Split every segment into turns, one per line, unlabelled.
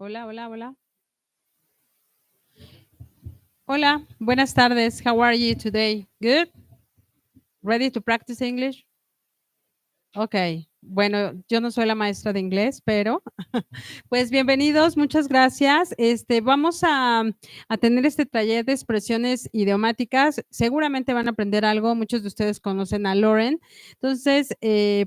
Hola, hola, hola. Hola, buenas tardes. How are you today? Good? Ready to practice English? Ok, bueno, yo no soy la maestra de inglés, pero pues bienvenidos, muchas gracias. Vamos a tener este taller de expresiones idiomáticas. Seguramente van a aprender algo. Muchos de ustedes conocen a Lauren. Entonces,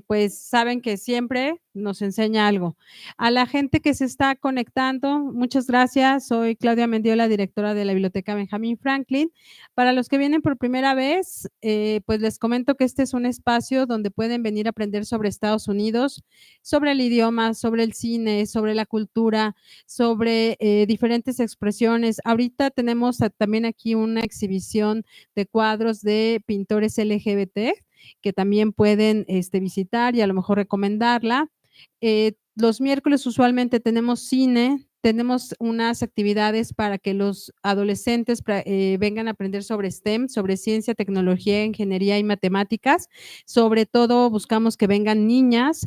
pues saben que siempre nos enseña algo. A la gente que se está conectando, muchas gracias. Soy Claudia Mendiola, directora de la Biblioteca Benjamín Franklin. Para los que vienen por primera vez, pues les comento que este es un espacio donde pueden venir a aprender sobre Estados Unidos, sobre el idioma, sobre el cine, sobre la cultura, sobre diferentes expresiones. Ahorita tenemos también aquí una exhibición de cuadros de pintores LGBT que también pueden visitar y a lo mejor recomendarla. Los miércoles usualmente tenemos cine, tenemos unas actividades para que los adolescentes vengan a aprender sobre STEM, sobre ciencia, tecnología, ingeniería y matemáticas. Sobre todo buscamos que vengan niñas.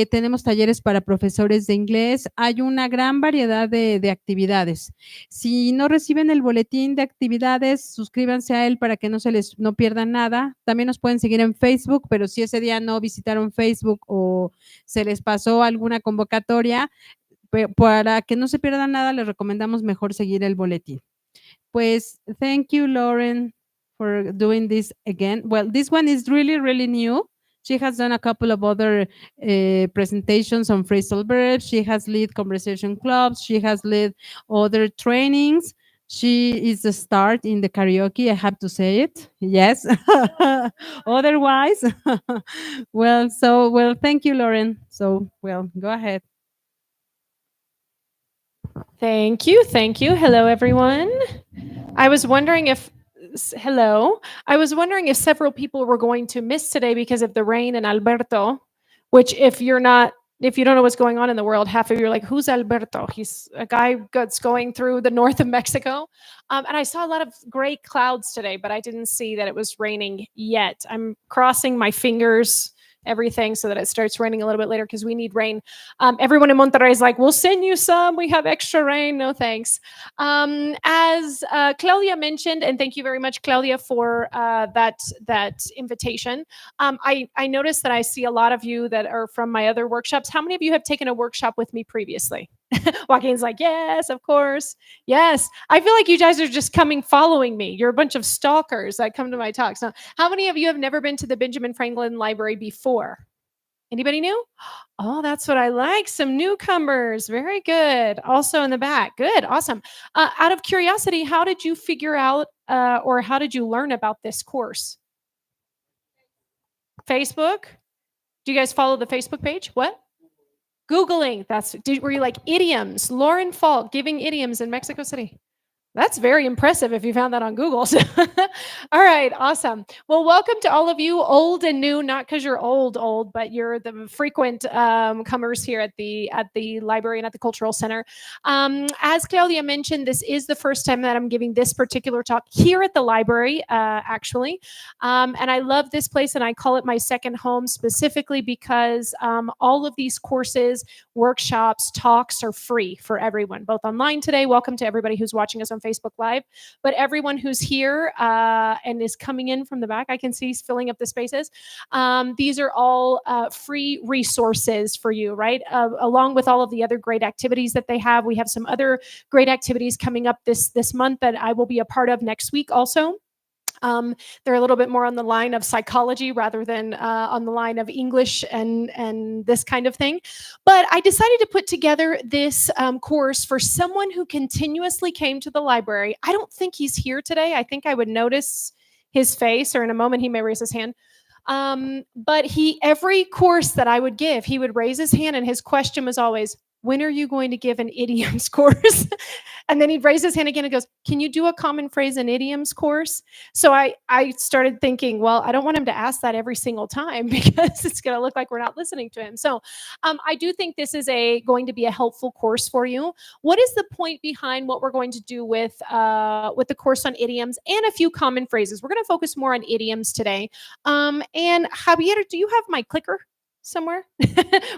Tenemos talleres para profesores de inglés. Hay una gran variedad de actividades. Si no reciben el boletín de actividades, suscríbanse a él para que no pierdan nada. También nos pueden seguir en Facebook, pero si ese día no visitaron Facebook o se les pasó alguna convocatoria, para que no se pierdan nada, les recomendamos mejor seguir el boletín. Pues, thank you, Lauren, for doing this again. Well, this one is really, really new. She has done a couple of other presentations on phrasal verbs. She has led conversation clubs. She has led other trainings. She is a start in the karaoke, I have to say it. Yes. Otherwise, well, thank you, Lauren. So, well, go ahead.
Thank you. Thank you. Hello, everyone. I was wondering if hello. I was wondering if several people were going to miss today because of the rain in Alberto, which if you don't know what's going on in the world, half of you are like, who's Alberto? He's a guy that's going through the north of Mexico. And I saw a lot of gray clouds today, but I didn't see that it was raining yet. I'm crossing my fingers everything so that it starts raining a little bit later because we need rain. Everyone in Monterrey is like, we'll send you some. We have extra rain. No thanks. As Claudia mentioned, and thank you very much, Claudia, for that invitation. I noticed that I see a lot of you that are from my other workshops. How many of you have taken a workshop with me previously? Joaquin's like, yes, of course. Yes. I feel like you guys are just following me. You're a bunch of stalkers that come to my talks. Now, how many of you have never been to the Benjamin Franklin Library before? Anybody new? Oh, that's what I like. Some newcomers. Very good. Also in the back. Good. Awesome. Out of curiosity, how did you figure out or how did you learn about this course? Facebook? Do you guys follow the Facebook page? What? Googling. Were you like idioms? Lauren Faulk giving idioms in Mexico City. That's very impressive if you found that on Google. All right, awesome. Well, welcome to all of you, old and new, not because you're old, but you're the frequent comers here at the library and at the Cultural Center. As Claudia mentioned, this is the first time that I'm giving this particular talk here at the library, actually. And I love this place, and I call it my second home specifically because all of these courses, workshops, talks are free for everyone, both online today. Welcome to everybody who's watching us on Facebook Live, but everyone who's here and is coming in from the back, I can see filling up the spaces. These are all free resources for you, right? Along with all of the other great activities that they have. We have some other great activities coming up this month that I will be a part of next week also. They're a little bit more on the line of psychology rather than on the line of English and this kind of thing. But I decided to put together this course for someone who continuously came to the library. I don't think he's here today. I think I would notice his face, or in a moment he may raise his hand. But every course that I would give, he would raise his hand, and his question was always, when are you going to give an idioms course? And then he'd raise his hand again and goes, can you do a common phrase and idioms course? So I started thinking, well, I don't want him to ask that every single time because it's going to look like we're not listening to him. So I do think this is going to be a helpful course for you. What is the point behind what we're going to do with the course on idioms and a few common phrases? We're going to focus more on idioms today. And Javier, do you have my clicker? somewhere,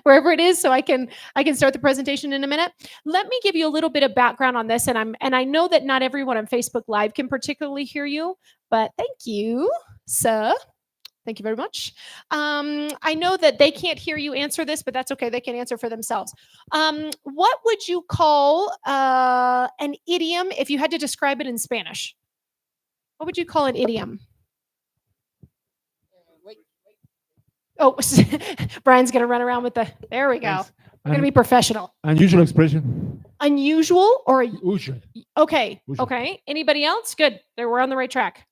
wherever it is, so I can start the presentation in a minute. Let me give you a little bit of background on this, and I know that not everyone on Facebook Live can particularly hear you, but thank you, sir. Thank you very much. I know that they can't hear you answer this, but that's okay. They can answer for themselves. What would you call an idiom if you had to describe it in Spanish? What would you call an idiom? Oh, Brian's going to run around with the, there we go.
Thanks.
We're going to be professional.
Unusual expression.
Unusual or,
Usual.
okay,
Usual.
okay. Anybody else? Good. We're on the right track.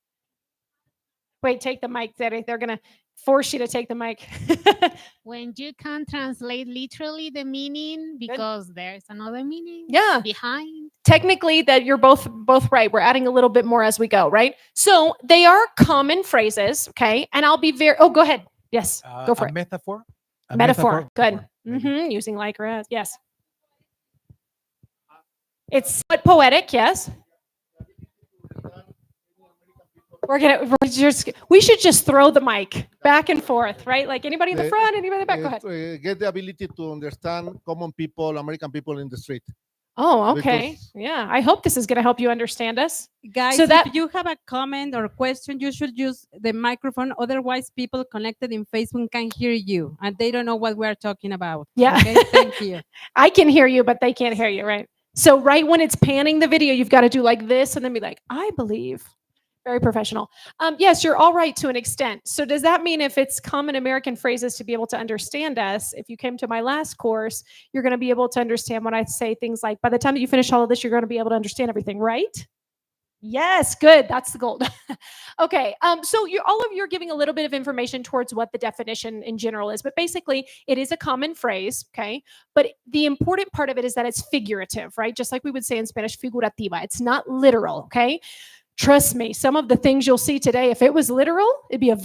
Wait, take the mic, Daddy. They're going to force you to take the mic.
When you can translate literally the meaning because there's another meaning
Yeah.
behind.
Technically, that you're both right. We're adding a little bit more as we go, right? So they are common phrases, okay? And I'll be very, oh, go ahead. Yes, go for
a
it.
metaphor. A
Metaphor. Good.
Metaphor.
Mm-hmm. Using like or as. Yes. It's somewhat poetic, yes. We should just throw the mic back and forth, right? Like anybody in the front, anybody in the back. Go ahead.
Get the ability to understand common people, American people in the street.
Oh, okay.
Because-
Yeah. I hope this is going to help you understand us.
Guys,
So that-
if you have a comment or question, you should use the microphone. Otherwise, people connected in Facebook can hear you and they don't know what we're talking about.
Yeah.
Okay, thank you.
I can hear you, but they can't hear you, right? So right when it's panning the video, you've got to do like this and then be like, I believe. Very professional. Yes, you're all right to an extent. So does that mean if it's common American phrases to be able to understand us, if you came to my last course, you're going to be able to understand when I say things like, by the time that you finish all of this, you're going to be able to understand everything, right? Yes, good. That's the goal. Okay. So all of you are giving a little bit of information towards what the definition in general is, but basically it is a common phrase. Okay. But the important part of it is that it's figurative, right? Just like we would say in Spanish, figurativa. It's not literal. Okay. Trust me, some of the things you'll see today, if it was literal, it'd be a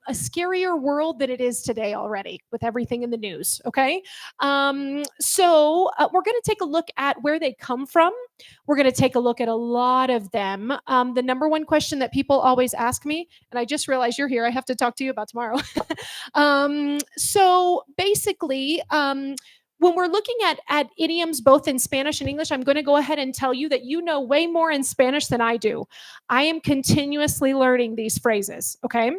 scarier world than it is today already with everything in the news. Okay. So we're going to take a look at where they come from. We're going to take a look at a lot of them. The number one question that people always ask me, and I just realized you're here, I have to talk to you about tomorrow. So basically, when we're looking at idioms, both in Spanish and English, I'm going to go ahead and tell you that you know way more in Spanish than I do. I am continuously learning these phrases, okay?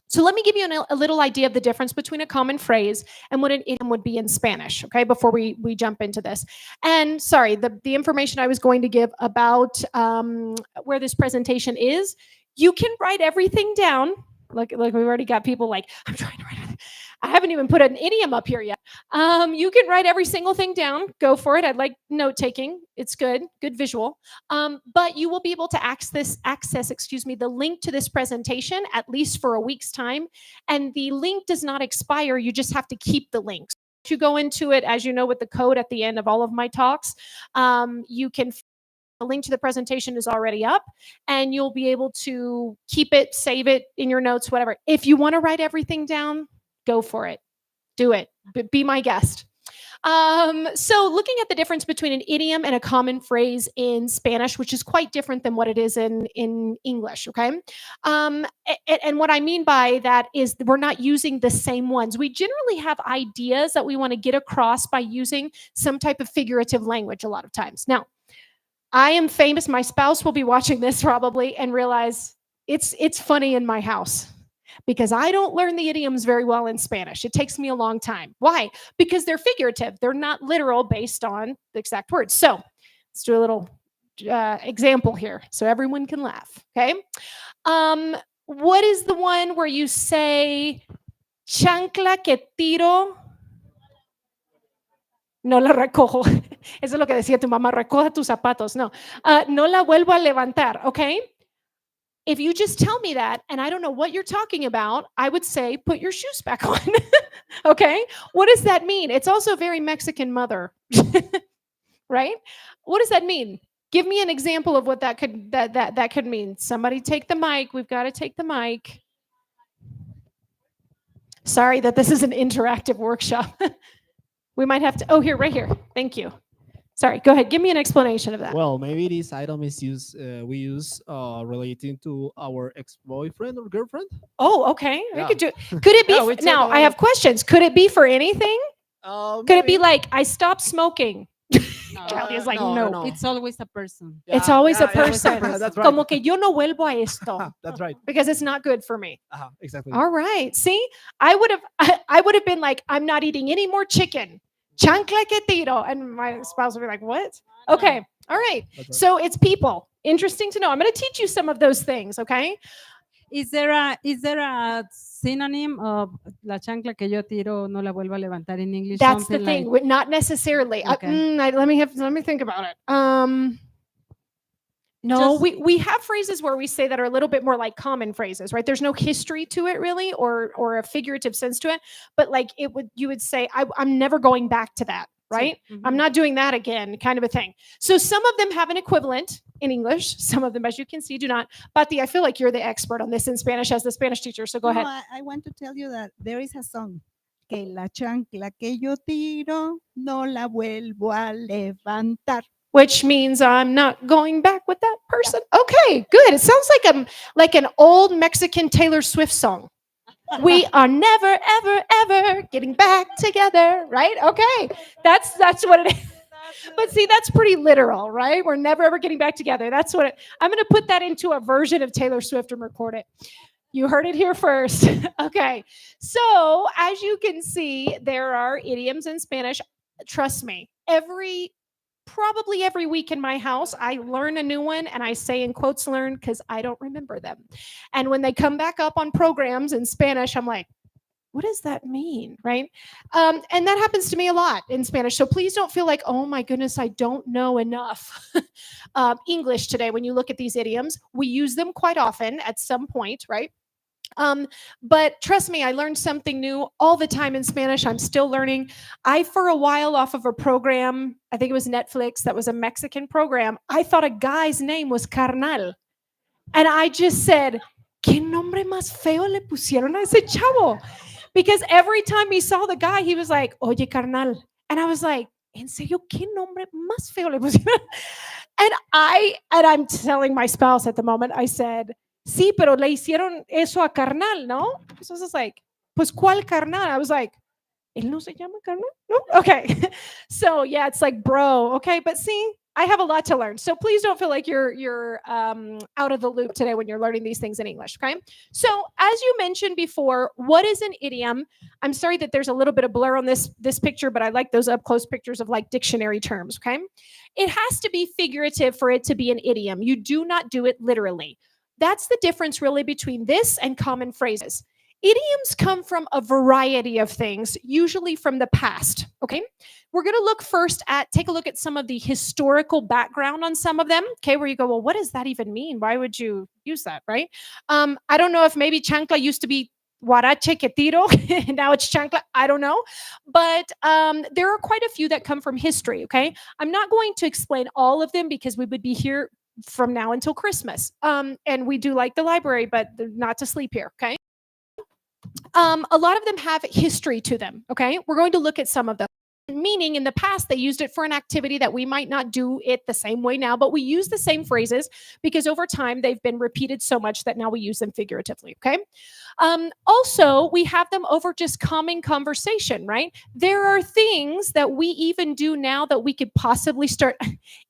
So let me give you a little idea of the difference between a common phrase and what an idiom would be in Spanish, okay, before we jump into this. And sorry, the information I was going to give about where this presentation is, you can write everything down. Like we've already got people like, I'm trying to write it. I haven't even put an idiom up here yet. You can write every single thing down. Go for it. I'd like note taking. It's good visual. But you will be able to access, the link to this presentation at least for a week's time. And the link does not expire. You just have to keep the link. So if you go into it, as you know, with the code at the end of all of my talks, you can. The link to the presentation is already up and you'll be able to keep it, save it in your notes, whatever. If you want to write everything down, go for it. Do it. Be my guest. So looking at the difference between an idiom and a common phrase in Spanish, which is quite different than what it is in English, okay? And what I mean by that is we're not using the same ones. We generally have ideas that we want to get across by using some type of figurative language a lot of times. Now, I am famous. My spouse will be watching this probably and realize it's funny in my house because I don't learn the idioms very well in Spanish. It takes me a long time. Why? Because they're figurative. They're not literal based on the exact words. So let's do a little example here so everyone can laugh. Okay. What is the one where you say chancla que tiro? No la recojo. Eso es lo que decía tu mamá, recoja tus zapatos. No, no la vuelvo a levantar, okay? If you just tell me that, and I don't know what you're talking about, I would say, put your shoes back on, okay? What does that mean? It's also very Mexican mother, right? What does that mean? Give me an example of what that could mean. Somebody take the mic. We've got to take the mic. Sorry that this is an interactive workshop. We might have to, right here. Thank you. Sorry, go ahead. Give me an explanation of that.
Well, maybe this item is used. We use relating to our ex-boyfriend or girlfriend.
Oh, okay. I
Yeah.
could do. Could it be?
Yeah, we talk
Now,
about
I have
it.
questions. Could it be for anything? Could it be
Maybe.
like I stopped smoking?
No,
Kelly is like,
no,
no.
no, no.
it's always a person.
It's
Yeah,
always a
yeah,
person.
That's right.
Como que yo no vuelvo a esto
That's right.
because it's not good for me.
Exactly.
All right. See, I would have I would have been like, I'm not eating any more chicken. Chancla que tiro. And my spouse would be like, what? Okay. All right.
That's right.
So it's people. Interesting to know. I'm going to teach you some of those things. Okay.
Is there a synonym of la chancla que yo tiro no la vuelvo a levantar in English?
That's the
Something
thing.
like,
Not necessarily.
Okay.
Let me think about it. No,
Just-
we have phrases where we say that are a little bit more like common phrases, right? There's no history to it really, or a figurative sense to it. But like you would say, I'm never going back to that, right? I'm
Mhm.
not doing that again, kind of a thing. So some of them have an equivalent in English. Some of them, as you can see, do not. Pati, I feel like you're the expert on this in Spanish as the Spanish teacher. So go
No,
ahead.
I want to tell you that there is a song que la chancla que yo tiro no la vuelvo a levantar.
Which means I'm not going back with that person. Okay, good. It sounds like an old Mexican Taylor Swift song. We are never, ever, ever getting back together, right? Okay, that's what it is. But see, that's pretty literal, right? We're never ever getting back together. That's what I'm going to put that into a version of Taylor Swift and record it. You heard it here first. Okay, so as you can see, there are idioms in Spanish. Trust me, probably every week in my house, I learn a new one, and I say in quotes learn because I don't remember them. And when they come back up on programs in Spanish, I'm like, what does that mean? Right. And that happens to me a lot in Spanish. So please don't feel like, oh my goodness, I don't know enough English today. When you look at these idioms, we use them quite often at some point, right? But trust me, I learned something new all the time in Spanish. I'm still learning. For a while, off of a program, I think it was Netflix, that was a Mexican program, I thought a guy's name was Carnal. And I just said, ¿Qué nombre más feo le pusieron a ese chavo? Because every time he saw the guy, he was like, Oye, carnal. And I was like, ¿En serio? ¿Qué nombre más feo le pusieron? And I'm telling my spouse at the moment, I said, sí, pero le hicieron eso a carnal, ¿no? So I was like, pues, ¿cuál carnal? I was like, ¿él no se llama carnal? No? Okay. So yeah, it's like, bro, okay. But see, I have a lot to learn. So please don't feel like you're out of the loop today when you're learning these things in English, okay? So as you mentioned before, what is an idiom? I'm sorry that there's a little bit of blur on this picture, but I like those up close pictures of like dictionary terms, okay? It has to be figurative for it to be an idiom. You do not do it literally. That's the difference really between this and common phrases. Idioms come from a variety of things, usually from the past, okay? We're going to take a look at some of the historical background on some of them, okay, where you go, well, what does that even mean? Why would you use that, right? I don't know if maybe chancla used to be huarache que tiro, and now it's chancla. I don't know. But there are quite a few that come from history, okay? I'm not going to explain all of them because we would be here from now until Christmas. And we do like the library, but not to sleep here, okay? A lot of them have history to them, okay? We're going to look at some of them. Meaning in the past, they used it for an activity that we might not do it the same way now, but we use the same phrases because over time they've been repeated so much that now we use them figuratively, okay? Also, we have them over just common conversation, right? There are things that we even do now that we could possibly start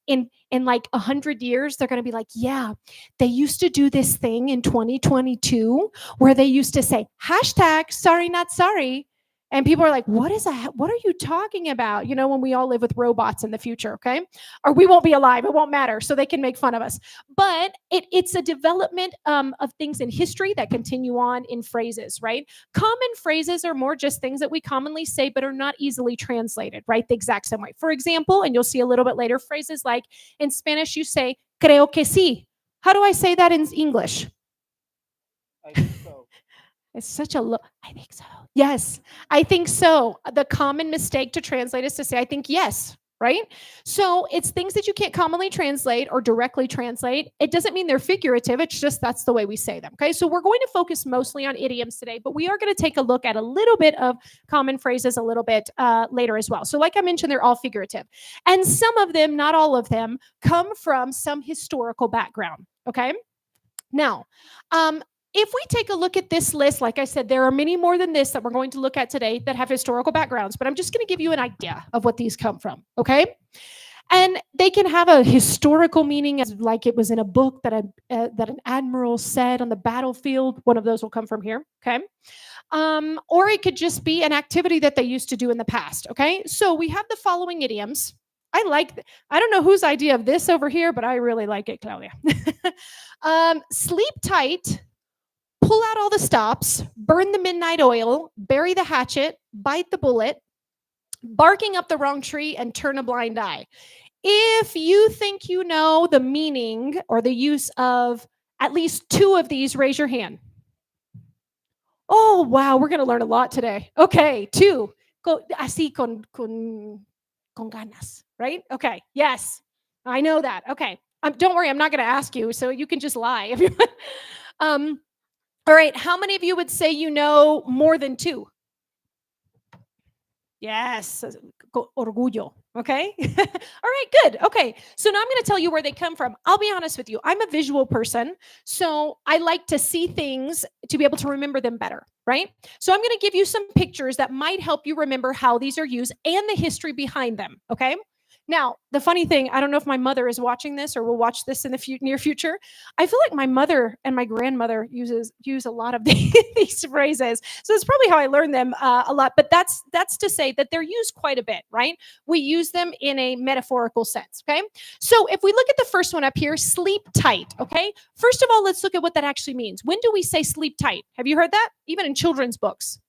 in like 100 years. They're going to be like, yeah, they used to do this thing in 2022 where they used to say hashtag sorry, not sorry. And people are like, what is that? What are you talking about? You know, when we all live with robots in the future, okay? Or we won't be alive. It won't matter. So they can make fun of us. But it's a development of things in history that continue on in phrases, right? Common phrases are more just things that we commonly say, but are not easily translated, right? The exact same way. For example, and you'll see a little bit later, phrases like in Spanish, you say, creo que sí. How do I say that in English?
I think so.
It's such a low. I think so. Yes, I think so. The common mistake to translate is to say, I think yes, right? So it's things that you can't commonly translate or directly translate. It doesn't mean they're figurative. It's just that's the way we say them. Okay. So we're going to focus mostly on idioms today, but we are going to take a look at a little bit of common phrases a little bit later as well. So, like I mentioned, they're all figurative. And some of them, not all of them, come from some historical background. Okay. Now, if we take a look at this list, like I said, there are many more than this that we're going to look at today that have historical backgrounds, but I'm just going to give you an idea of what these come from, okay? And they can have a historical meaning, as like it was in a book that an admiral said on the battlefield. One of those will come from here, okay? Or it could just be an activity that they used to do in the past, okay? So we have the following idioms. I don't know whose idea of this over here, but I really like it, Claudia. Sleep tight, pull out all the stops, burn the midnight oil, bury the hatchet, bite the bullet, barking up the wrong tree, and turn a blind eye. If you think you know the meaning or the use of at least two of these, raise your hand. Oh, wow, we're going to learn a lot today. Okay, two. Así con ganas, right? Okay, yes, I know that. Okay, don't worry, I'm not going to ask you, so you can just lie if you want. All right, how many of you would say you know more than two? Yes, orgullo, okay? All right, good. Okay, so now I'm going to tell you where they come from. I'll be honest with you. I'm a visual person, so I like to see things to be able to remember them better, right? So I'm going to give you some pictures that might help you remember how these are used and the history behind them, okay? Now, the funny thing, I don't know if my mother is watching this or will watch this in the near future. I feel like my mother and my grandmother use a lot of these phrases. So it's probably how I learned them a lot. But that's to say that they're used quite a bit, right? We use them in a metaphorical sense, okay? So if we look at the first one up here, sleep tight, okay? First of all, let's look at what that actually means. When do we say sleep tight? Have you heard that? Even in children's books.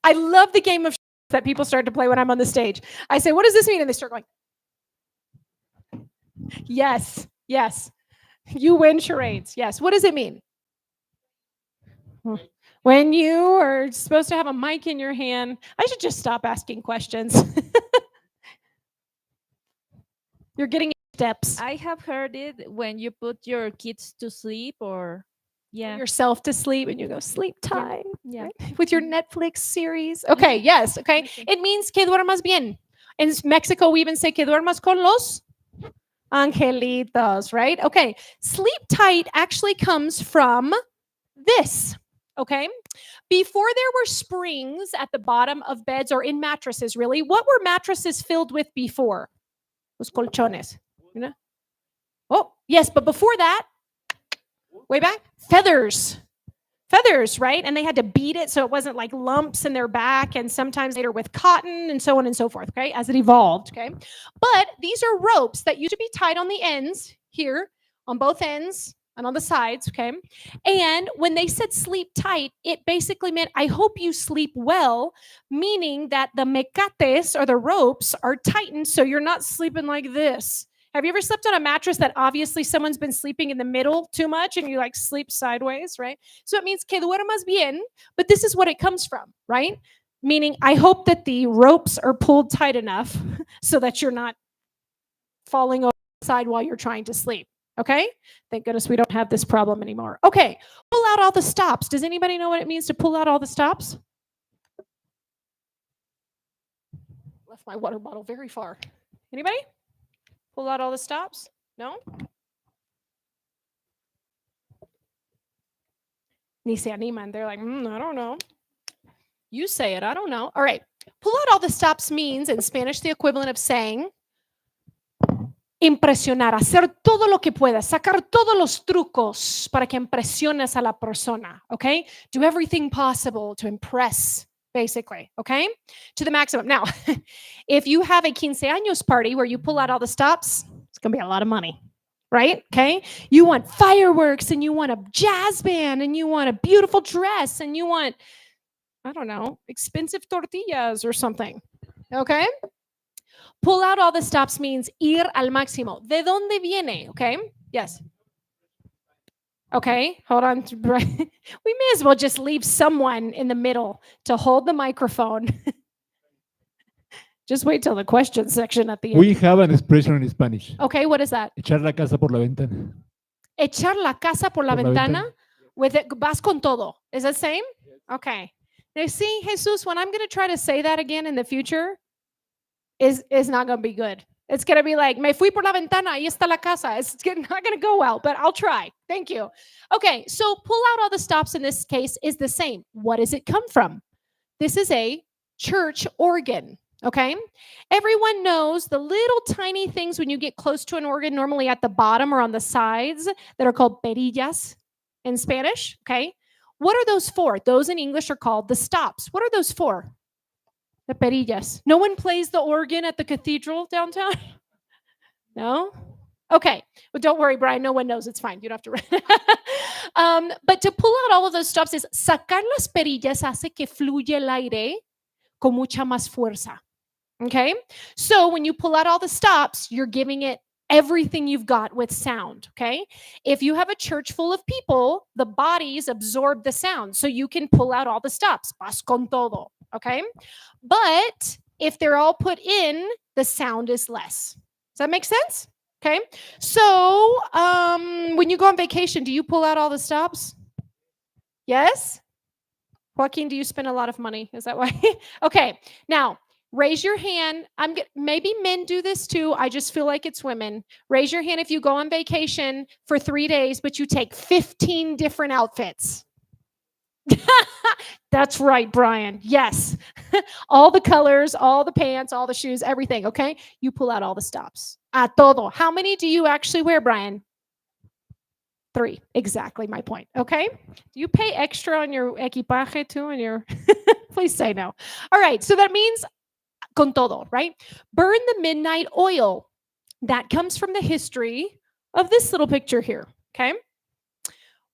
I love the game of that people start to play when I'm on the stage. I say, what does this mean? And they start going, yes, yes. You win charades. Yes. What does it mean? When you are supposed to have a mic in your hand, I should just stop asking questions. You're getting steps.
I have heard it when you put your kids to sleep or
yourself to sleep and you go sleep time.
Yeah.
Right? With your Netflix series. Okay, yes. Okay. It means que duermas bien. In Mexico, we even say que duermas con los angelitos, right? Okay. Sleep tight actually comes from this. Okay. Before there were springs at the bottom of beds or in mattresses, really, what were mattresses filled with before? Los colchones. You know? Oh, yes. But before that, way back, feathers, right? And they had to beat it so it wasn't like lumps in their back, and sometimes later with cotton and so on and so forth, okay, as it evolved, okay? But these are ropes that used to be tied on the ends here, on both ends and on the sides, okay? And when they said sleep tight, it basically meant, I hope you sleep well, meaning that the mecates or the ropes are tightened so you're not sleeping like this. Have you ever slept on a mattress that obviously someone's been sleeping in the middle too much and you like sleep sideways, right? So it means que duermas bien, but this is what it comes from, right? Meaning, I hope that the ropes are pulled tight enough so that you're not falling over the side while you're trying to sleep, okay? Thank goodness we don't have this problem anymore. Okay, pull out all the stops. Does anybody know what it means to pull out all the stops? Left my water bottle very far. Anybody? Pull out all the stops? No? Ni se animan. They're like, I don't know. You say it. I don't know. All right. Pull out all the stops means in Spanish the equivalent of saying impresionar, hacer todo lo que puedas, sacar todos los trucos para que impresiones a la persona, okay? Do everything possible to impress, basically, okay? To the maximum. Now, if you have a quince años party where you pull out all the stops, it's going to be a lot of money, right? Okay? You want fireworks and you want a jazz band and you want a beautiful dress and you want, I don't know, expensive tortillas or something, okay? Pull out all the stops means ir al máximo. ¿De dónde viene? Okay? Yes. Okay, hold on. We may as well just leave someone in the middle to hold the microphone. Just wait till the question section at the end.
We have an expression in Spanish.
Okay, what is that?
Echar la casa por la ventana.
Echar la casa por la
Por la
ventana.
ventana.
With it, vas con todo. Is that same? Okay. Now see, Jesus, when I'm going to try to say that again in the future, is not going to be good. It's going to be like, me fui por la ventana, ahí está la casa. It's not going to go well, but I'll try. Thank you. Okay, so pull out all the stops in this case is the same. What does it come from? This is a church organ, okay? Everyone knows the little tiny things when you get close to an organ, normally at the bottom or on the sides, that are called perillas in Spanish, okay? What are those for? Those in English are called the stops. What are those for? The perillas. No one plays the organ at the cathedral downtown? No? Okay. Well, don't worry, Brian. No one knows. It's fine. You don't have to. But to pull out all of those stops is sacar las perillas hace que fluya el aire con mucha más fuerza. Okay? So when you pull out all the stops, you're giving it everything you've got with sound, okay? If you have a church full of people, the bodies absorb the sound, so you can pull out all the stops. Vas con todo, okay? But if they're all put in, the sound is less. Does that make sense? Okay. So when you go on vacation, do you pull out all the stops? Yes? Joaquin, do you spend a lot of money? Is that why? Okay. Now, raise your hand. Maybe men do this too. I just feel like it's women. Raise your hand if you go on vacation for 3 days, but you take 15 different outfits. That's right, Brian. Yes. All the colors, all the pants, all the shoes, everything, okay? You pull out all the stops. A todo. How many do you actually wear, Brian? 3. Exactly my point, okay? Do you pay extra on your equipaje too? Please say no. All right, so that means con todo, right? Burn the midnight oil. That comes from the history of this little picture here, okay?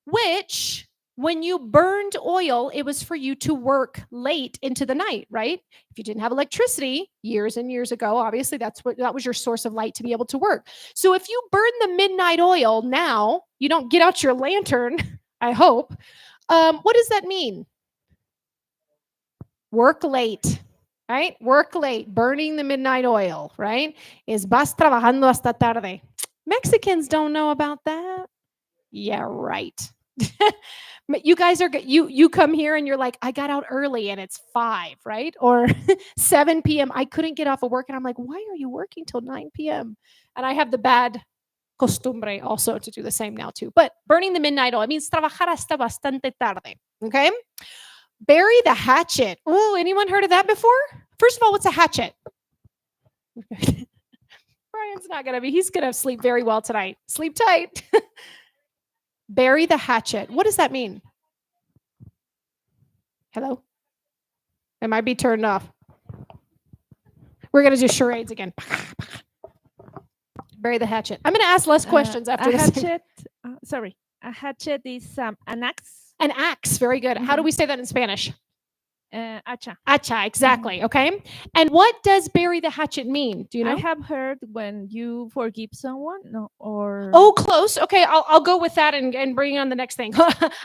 Which, when you burned oil, it was for you to work late into the night, right? If you didn't have electricity years and years ago, obviously that was your source of light to be able to work. So if you burn the midnight oil now, you don't get out your lantern, I hope. What does that mean? Work late, right? Work late, burning the midnight oil, right? Is vas trabajando hasta tarde. Mexicans don't know about that. Yeah, right. You guys are you come here and you're like, I got out early and it's 5, right? Or 7 p.m. I couldn't get off of work and I'm like, why are you working till 9 p.m.? And I have the bad costumbre also to do the same now too. But burning the midnight oil, it means trabajar hasta bastante tarde. Okay? Bury the hatchet. Oh, anyone heard of that before? First of all, what's a hatchet? Brian's not gonna be, he's gonna sleep very well tonight. Sleep tight. Bury the hatchet. What does that mean? Hello? It might be turned off. We're going to do charades again. Bury the hatchet. I'm going to ask less questions after
a
this.
hatchet. Sorry, a hatchet is an axe.
An axe. Very good. How do we say that in Spanish?
Hacha.
Hacha, exactly. Okay. And what does bury the hatchet mean? Do you know?
I have heard when you forgive someone, or
Oh, close. Okay, I'll go with that and bring on the next thing.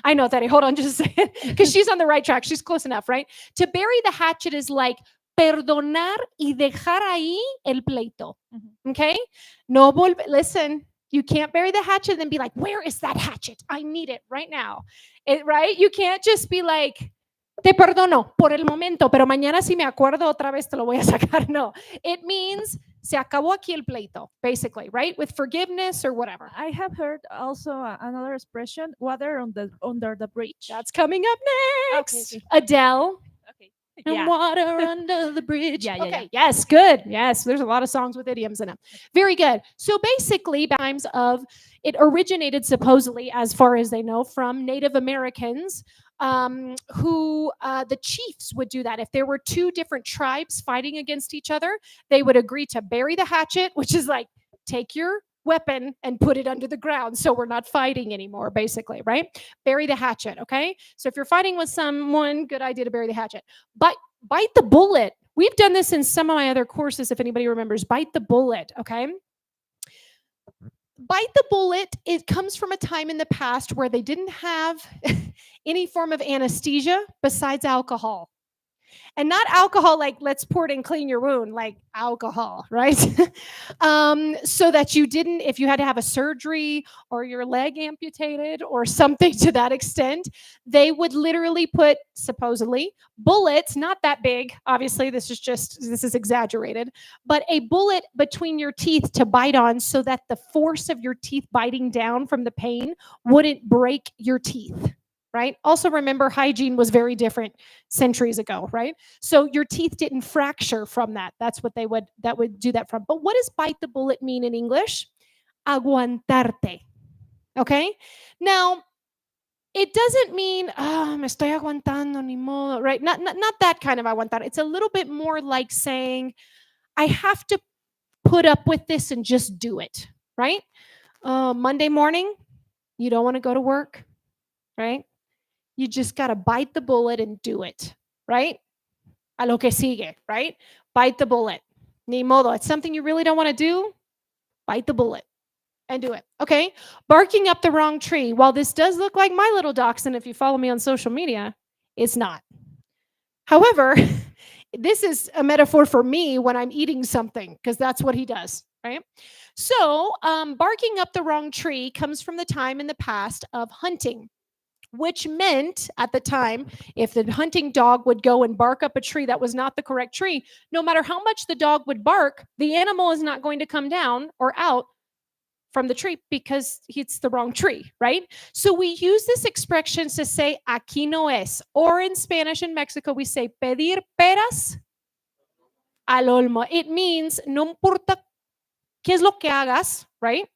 I know, Teddy. Hold on just a second. Because she's on the right track. She's close enough, right? To bury the hatchet is like perdonar y dejar ahí el pleito. Okay? No listen, you can't bury the hatchet and then be like, where is that hatchet? I need it right now. Right? You can't just be like, te perdono por el momento, pero mañana si me acuerdo otra vez te lo voy a sacar. No, it means se acabó aquí el pleito, basically, right? With forgiveness or whatever.
I have heard also another expression, water under the bridge.
That's coming up next.
Okay.
Adele.
Okay.
And water under the bridge.
Yeah.
Okay. Yes. Good. Yes. There's a lot of songs with idioms in them. Very good. So basically, times of it originated supposedly, as far as they know, from Native Americans. Who the chiefs would do that. If there were 2 different tribes fighting against each other, they would agree to bury the hatchet, which is like, take your weapon and put it under the ground so we're not fighting anymore, basically, right? Bury the hatchet, okay? So if you're fighting with someone, good idea to bury the hatchet. But bite the bullet. We've done this in some of my other courses, if anybody remembers. Bite the bullet, okay? Bite the bullet, it comes from a time in the past where they didn't have any form of anesthesia besides alcohol. And not alcohol like let's pour it and clean your wound, like alcohol, right? So that you didn't, if you had to have a surgery or your leg amputated or something to that extent, they would literally put supposedly bullets, not that big, obviously this is exaggerated, but a bullet between your teeth to bite on so that the force of your teeth biting down from the pain wouldn't break your teeth. Right? Also remember hygiene was very different centuries ago, right? So your teeth didn't fracture from that. That's what that would do that from. But what does bite the bullet mean in English? Aguantarte. Okay? Now, it doesn't mean, me estoy aguantando, ni modo, right? Not that kind of aguantar. It's a little bit more like saying, I have to put up with this and just do it, right? Monday morning, you don't want to go to work, right? You just got to bite the bullet and do it, right? A lo que sigue, right? Bite the bullet. Ni modo. It's something you really don't want to do. Bite the bullet and do it. Okay? Barking up the wrong tree. While this does look like my little dachshund, if you follow me on social media, it's not. However, this is a metaphor for me when I'm eating something, because that's what he does, right? So, barking up the wrong tree comes from the time in the past of hunting, which meant at the time, if the hunting dog would go and bark up a tree that was not the correct tree, no matter how much the dog would bark, the animal is not going to come down or out from the tree because it's the wrong tree, right? So we use this expression to say aquí no es, or in Spanish in Mexico, we say pedir peras al olmo. It means no importa qué es lo que hagas, right?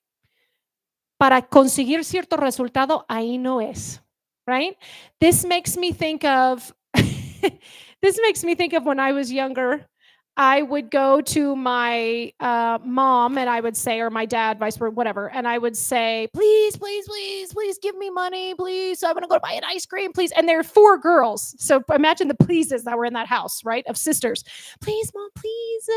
Para conseguir cierto resultado, ahí no es. Right? This makes me think of when I was younger. I would go to my mom and I would say, or my dad, vice versa, whatever, and I would say, please, please, please, please give me money, please. I'm gonna go buy an ice cream, please. And there are 4 girls, so imagine the pleases that were in that house, right? Of sisters. Please, mom, please,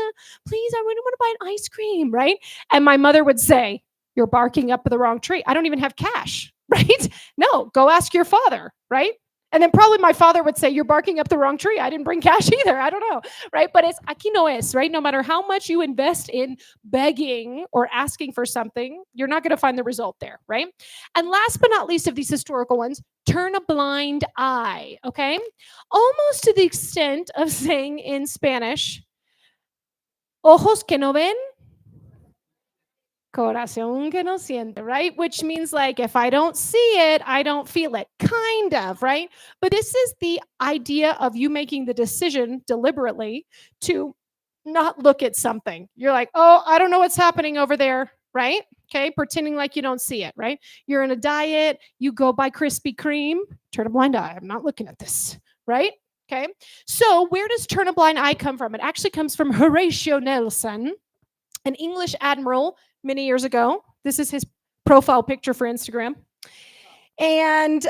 please, I really want to buy an ice cream, right? And my mother would say, you're barking up the wrong tree. I don't even have cash. Right? No, go ask your father, right? And then probably my father would say, you're barking up the wrong tree. I didn't bring cash either. I don't know, right? But it's aquí no es, right? No matter how much you invest in begging or asking for something, you're not going to find the result there, right? And last but not least of these historical ones, turn a blind eye, okay? Almost to the extent of saying in Spanish, ojos que no ven, corazón que no siente, right? Which means like, if I don't see it, I don't feel it, kind of, right? But this is the idea of you making the decision deliberately to not look at something. You're like, oh, I don't know what's happening over there, right? Okay, pretending like you don't see it, right? You're in a diet, you go buy Krispy Kreme, turn a blind eye. I'm not looking at this, right? Okay, so where does turn a blind eye come from? It actually comes from Horatio Nelson, an English admiral many years ago. This is his profile picture for Instagram. And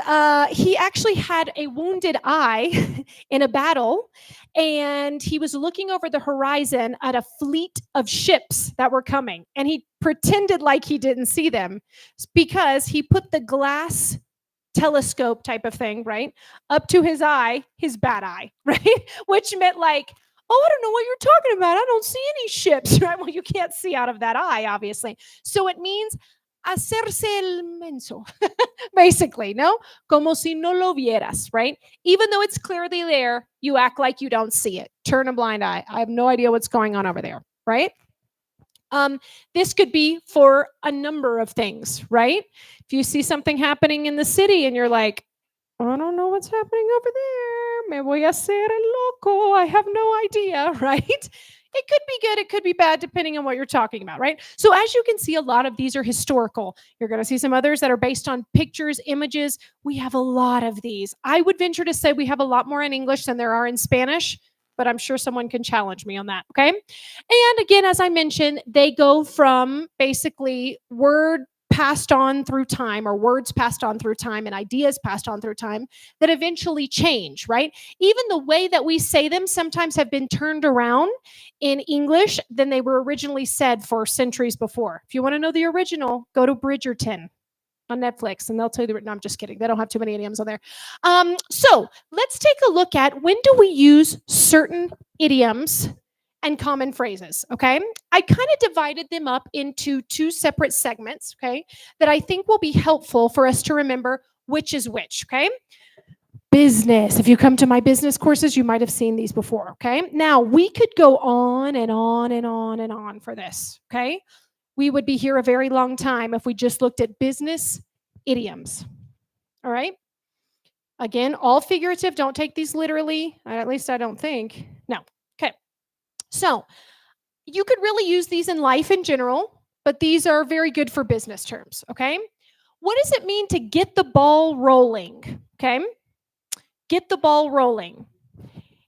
he actually had a wounded eye in a battle, and he was looking over the horizon at a fleet of ships that were coming. And he pretended like he didn't see them because he put the glass telescope type of thing, right, up to his eye, his bad eye, right? Which meant like, oh, I don't know what you're talking about. I don't see any ships, right? Well, you can't see out of that eye, obviously. So it means hacerse el menso, basically, no? Como si no lo vieras, right? Even though it's clearly there, you act like you don't see it. Turn a blind eye. I have no idea what's going on over there, right? This could be for a number of things, right? If you see something happening in the city and you're like, I don't know what's happening over there. Me voy a hacer el loco. I have no idea, right? It could be good. It could be bad, depending on what you're talking about, right? So as you can see, a lot of these are historical. You're going to see some others that are based on pictures, images. We have a lot of these. I would venture to say we have a lot more in English than there are in Spanish, but I'm sure someone can challenge me on that, okay? And again, as I mentioned, they go from basically word passed on through time, or words passed on through time, and ideas passed on through time that eventually change, right? Even the way that we say them sometimes have been turned around in English than they were originally said for centuries before. If you want to know the original, go to Bridgerton. on Netflix, and they'll tell you the. No, I'm just kidding. They don't have too many idioms on there. So let's take a look at when do we use certain idioms and common phrases. Okay, I kind of divided them up into two separate segments. Okay, that I think will be helpful for us to remember which is which. Okay. Business. If you come to my business courses, you might have seen these before. Okay. Now we could go on and on and on and on for this. Okay. We would be here a very long time if we just looked at business idioms. All right. Again, all figurative. Don't take these literally. At least I don't think. No. Okay. So you could really use these in life in general, but these are very good for business terms. Okay. What does it mean to get the ball rolling? Okay. Get the ball rolling.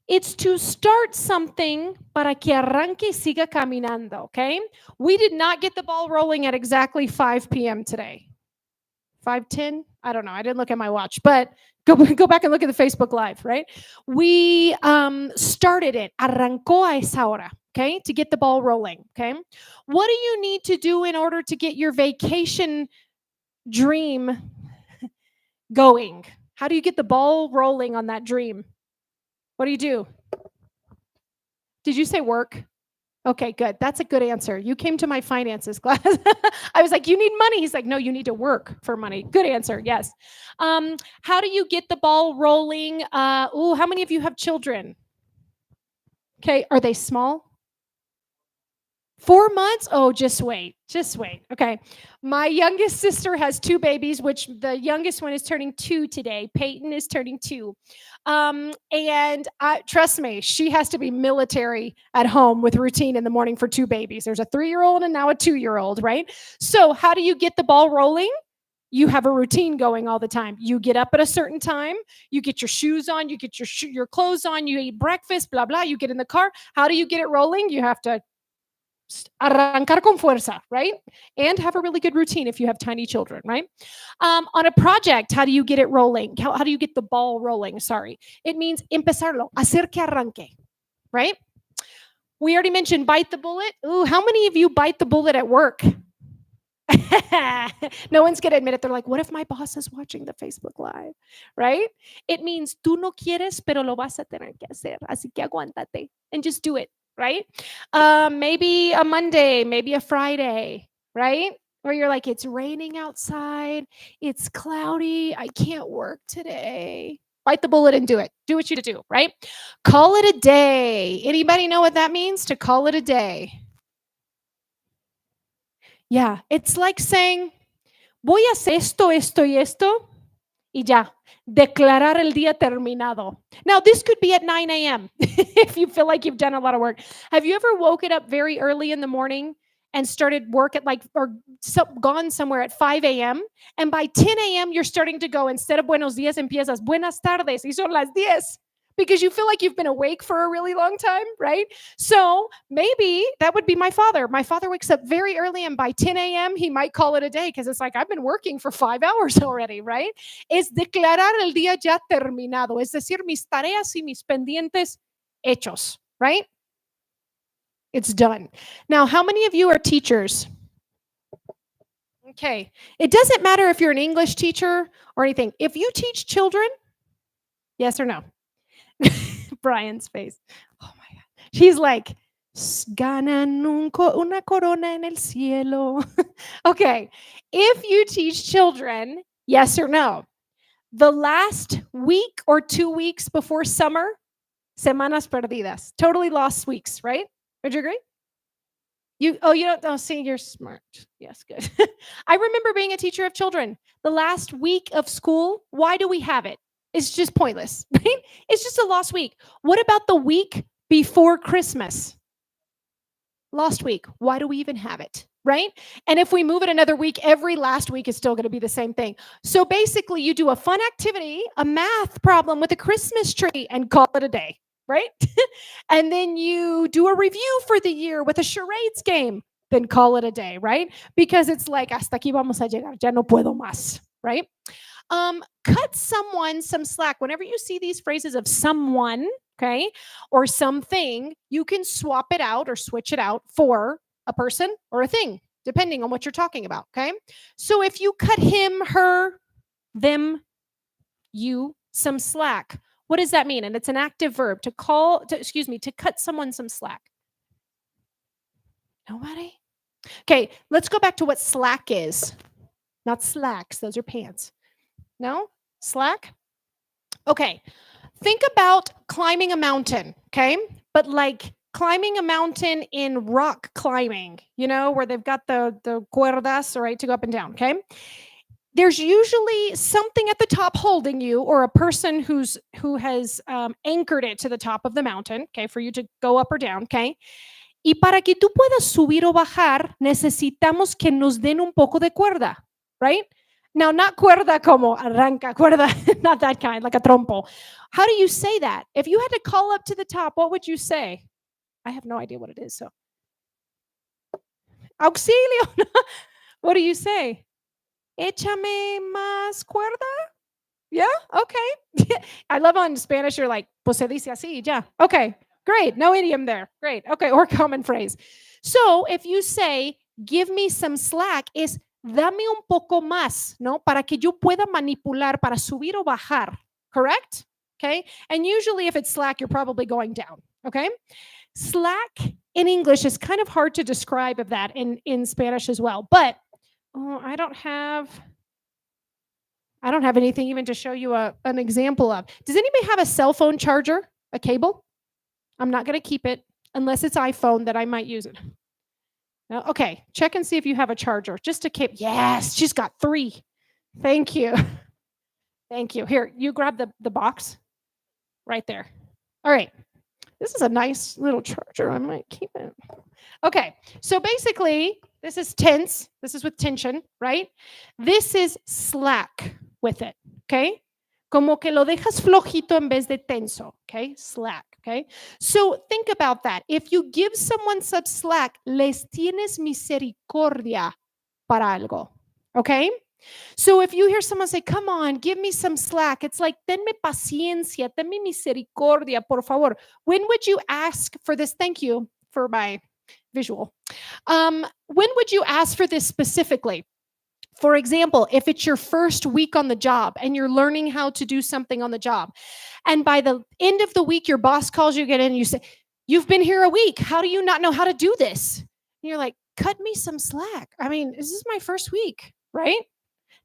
It's to start something para que arranque y siga caminando, okay? We did not get the ball rolling at exactly 5 p.m. today. 5:10? I don't know. I didn't look at my watch, but go back and look at the Facebook Live, right? We started it. Arrancó a esa hora, okay? To get the ball rolling, okay? What do you need to do in order to get your vacation dream going? How do you get the ball rolling on that dream? What do you do? Did you say work? Okay, good. That's a good answer. You came to my finances class. I was like, you need money. He's like, no, you need to work for money. Good answer. Yes. How do you get the ball rolling? How many of you have children? Okay. Are they small? 4 months? Oh, just wait. Just wait. Okay. My youngest sister has 2 babies, which the youngest one is turning 2 today. Peyton is turning 2. And trust me, she has to be military at home with routine in the morning for 2 babies. There's a 3-year-old and now a 2-year-old, right? So how do you get the ball rolling? You have a routine going all the time. You get up at a certain time. You get your shoes on. You get your clothes on. You eat breakfast, blah, blah. You get in the car. How do you get it rolling? You have to arrancar con fuerza, right? And have a really good routine if you have tiny children, right? On a project, how do you get it rolling? How do you get the ball rolling? Sorry. It means empezarlo, hacer que arranque, right? We already mentioned bite the bullet. Ooh, how many of you bite the bullet at work? No one's going to admit it. They're like, what if my boss is watching the Facebook Live, right? It means tú no quieres, pero lo vas a tener que hacer. Así que aguántate and just do it. Right? Maybe a Monday, maybe a Friday, right? Where you're like, it's raining outside, it's cloudy, I can't work today. Bite the bullet and do it. Do what you do, right? Call it a day. Anybody know what that means? To call it a day. Yeah, it's like saying, voy a hacer esto, esto y esto, y ya. Declarar el día terminado. Now, this could be at 9 a.m. if you feel like you've done a lot of work. Have you ever woken up very early in the morning and started work at gone somewhere at 5 a.m. and by 10 a.m. you're starting to go, instead of buenos días, empiezas buenas tardes y son las 10 because you feel like you've been awake for a really long time, right? So maybe that would be my father. My father wakes up very early and by 10 a.m. he might call it a day because it's like, I've been working for 5 hours already, right? Es declarar el día ya terminado. Es decir, mis tareas y mis pendientes hechos, right? It's done. Now, how many of you are teachers? Okay. It doesn't matter if you're an English teacher or anything. If you teach children, yes or no? Brian's face. Oh my God. She's like, ganan una corona en el cielo. Okay. If you teach children, yes or no? The last week or 2 weeks before summer, semanas perdidas. Totally lost weeks, right? Would you agree? You don't see, you're smart. Yes, good. I remember being a teacher of children. The last week of school, why do we have it? It's just pointless, right? It's just a lost week. What about the week before Christmas? Lost week. Why do we even have it, right? And if we move it another week, every last week is still going to be the same thing. So basically, you do a fun activity, a math problem with a Christmas tree, and call it a day, right? And then you do a review for the year with a charades game, then call it a day, right? Because it's like, hasta aquí vamos a llegar, ya no puedo más, right? Cut someone some slack. Whenever you see these phrases of someone, okay, or something, you can swap it out or switch it out for a person or a thing. depending on what you're talking about, okay? So if you cut him, her, them, you some slack, what does that mean? And it's an active verb to cut someone some slack. Nobody? Okay, let's go back to what slack is. Not slacks, those are pants. No? Slack? Okay, think about climbing a mountain, okay? But like climbing a mountain in rock climbing, you know, where they've got the cuerdas, right, to go up and down, okay? There's usually something at the top holding you, or a person who has anchored it to the top of the mountain, okay, for you to go up or down, okay? Y para que tú puedas subir o bajar, necesitamos que nos den un poco de cuerda, right? Now, not cuerda como arranca, cuerda, not that kind, like a trompo. How do you say that? If you had to call up to the top, what would you say? I have no idea what it is, so. Auxilio. What do you say? Échame más cuerda? Yeah? Okay. I love on Spanish, you're like, pues se dice así, ya. Okay, great. No idiom there. Great. Okay, or common phrase. So if you say, give me some slack, is dame un poco más, ¿no? Para que yo pueda manipular, para subir o bajar. Correct? Okay. And usually if it's slack, you're probably going down. Okay. Slack in English is kind of hard to describe of that in Spanish as well. But I don't have anything even to show you an example of. Does anybody have a cell phone charger, a cable? I'm not going to keep it unless it's iPhone that I might use it. No? Okay, check and see if you have a charger. Just a cable. Yes, she's got 3. Thank you. Thank you. Here, you grab the box right there. All right. This is a nice little charger. I might keep it. Okay, so basically, this is tense. This is with tension, right? This is slack with it, okay? Como que lo dejas flojito en vez de tenso, okay? Slack, okay? So think about that. If you give someone some slack, les tienes misericordia para algo, okay? So if you hear someone say, come on, give me some slack, it's like, tenme paciencia, tenme misericordia, por favor. When would you ask for this? Thank you for my visual. When would you ask for this specifically? For example, if it's your first week on the job and you're learning how to do something on the job, and by the end of the week, your boss calls you, get in, and you say, you've been here a week. How do you not know how to do this? And you're like, cut me some slack. I mean, this is my first week, right?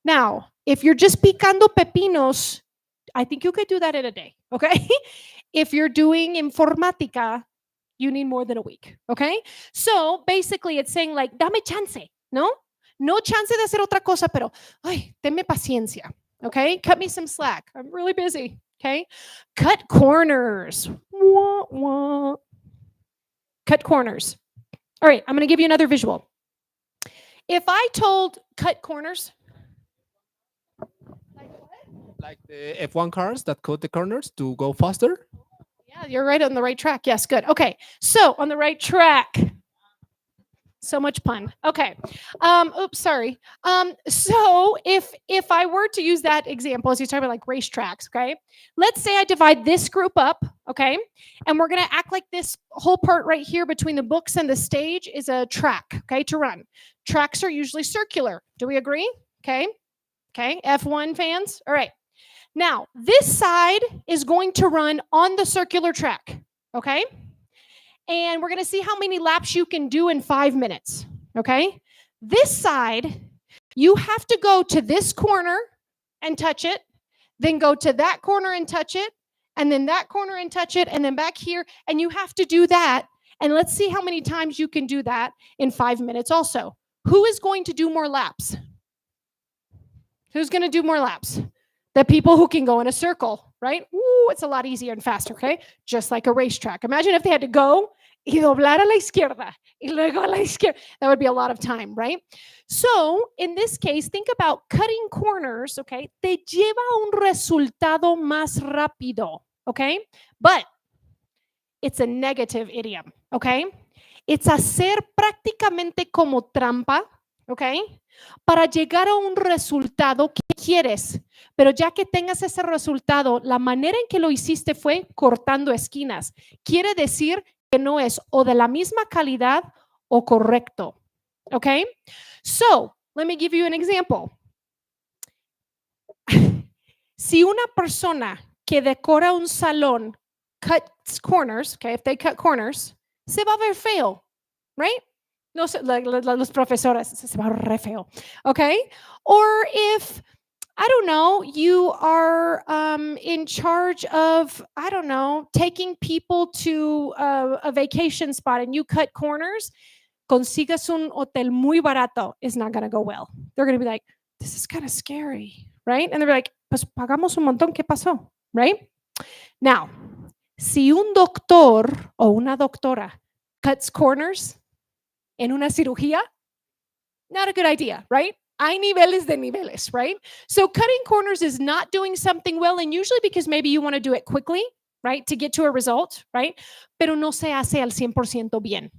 Now, if you're just picando pepinos, I think you could do that in a day, okay? If you're doing informatica, you need more than a week, okay? So basically it's saying like, dame chance, ¿no? No chance de hacer otra cosa, pero, ay, tenme paciencia, okay? Cut me some slack. I'm really busy, okay? Cut corners. Wah, wah. Cut corners. All right, I'm going to give you another visual. If I told cut corners,
Like the F1 cars that cut the corners to go faster.
yeah, you're right on the right track. Yes, good. Okay, so on the right track. So much pun. Okay. Oops, sorry. So if I were to use that example, as you talk about like racetracks, okay? Let's say I divide this group up, okay? And we're gonna act like this whole part right here between the books and the stage is a track, okay, to run. Tracks are usually circular. Do we agree? Okay. Okay, F1 fans? All right. Now, this side is going to run on the circular track, okay? And we're going to see how many laps you can do in 5 minutes, okay? This side, you have to go to this corner and touch it, then go to that corner and touch it, and then that corner and touch it, and then back here, and you have to do that. And let's see how many times you can do that in 5 minutes also. Who is going to do more laps? Who's going to do more laps? The people who can go in a circle, right? Ooh, it's a lot easier and faster, okay? Just like a racetrack. Imagine if they had to go y doblar a la izquierda y luego a la izquierda. That would be a lot of time, right? So, in this case, think about cutting corners, okay? Te lleva a un resultado más rápido, okay? But it's a negative idiom, okay? It's hacer prácticamente como trampa, okay? Para llegar a un resultado que quieres, pero ya que tengas ese resultado, la manera en que lo hiciste fue cortando esquinas. Quiere decir que no es o de la misma calidad o correcto, Okay? So, let me give you an example. Si una persona que decora un salón cuts corners, okay, if they cut corners, se va a ver feo, right? Los profesores, se va a ver re feo, okay? Or if, I don't know, you are in charge of, I don't know, taking people to a vacation spot and you cut corners, consigas un hotel muy barato, it's not going to go well. They're going to be like, this is kind of scary, right? And they're like, pues pagamos un montón, ¿qué pasó? Right? Now, si un doctor o una doctora cuts corners en una cirugía, not a good idea, right? Hay niveles de niveles, right? So cutting corners is not doing something well, and usually because maybe you want to do it quickly, right, to get to a result, right? Pero no se hace al 100% bien.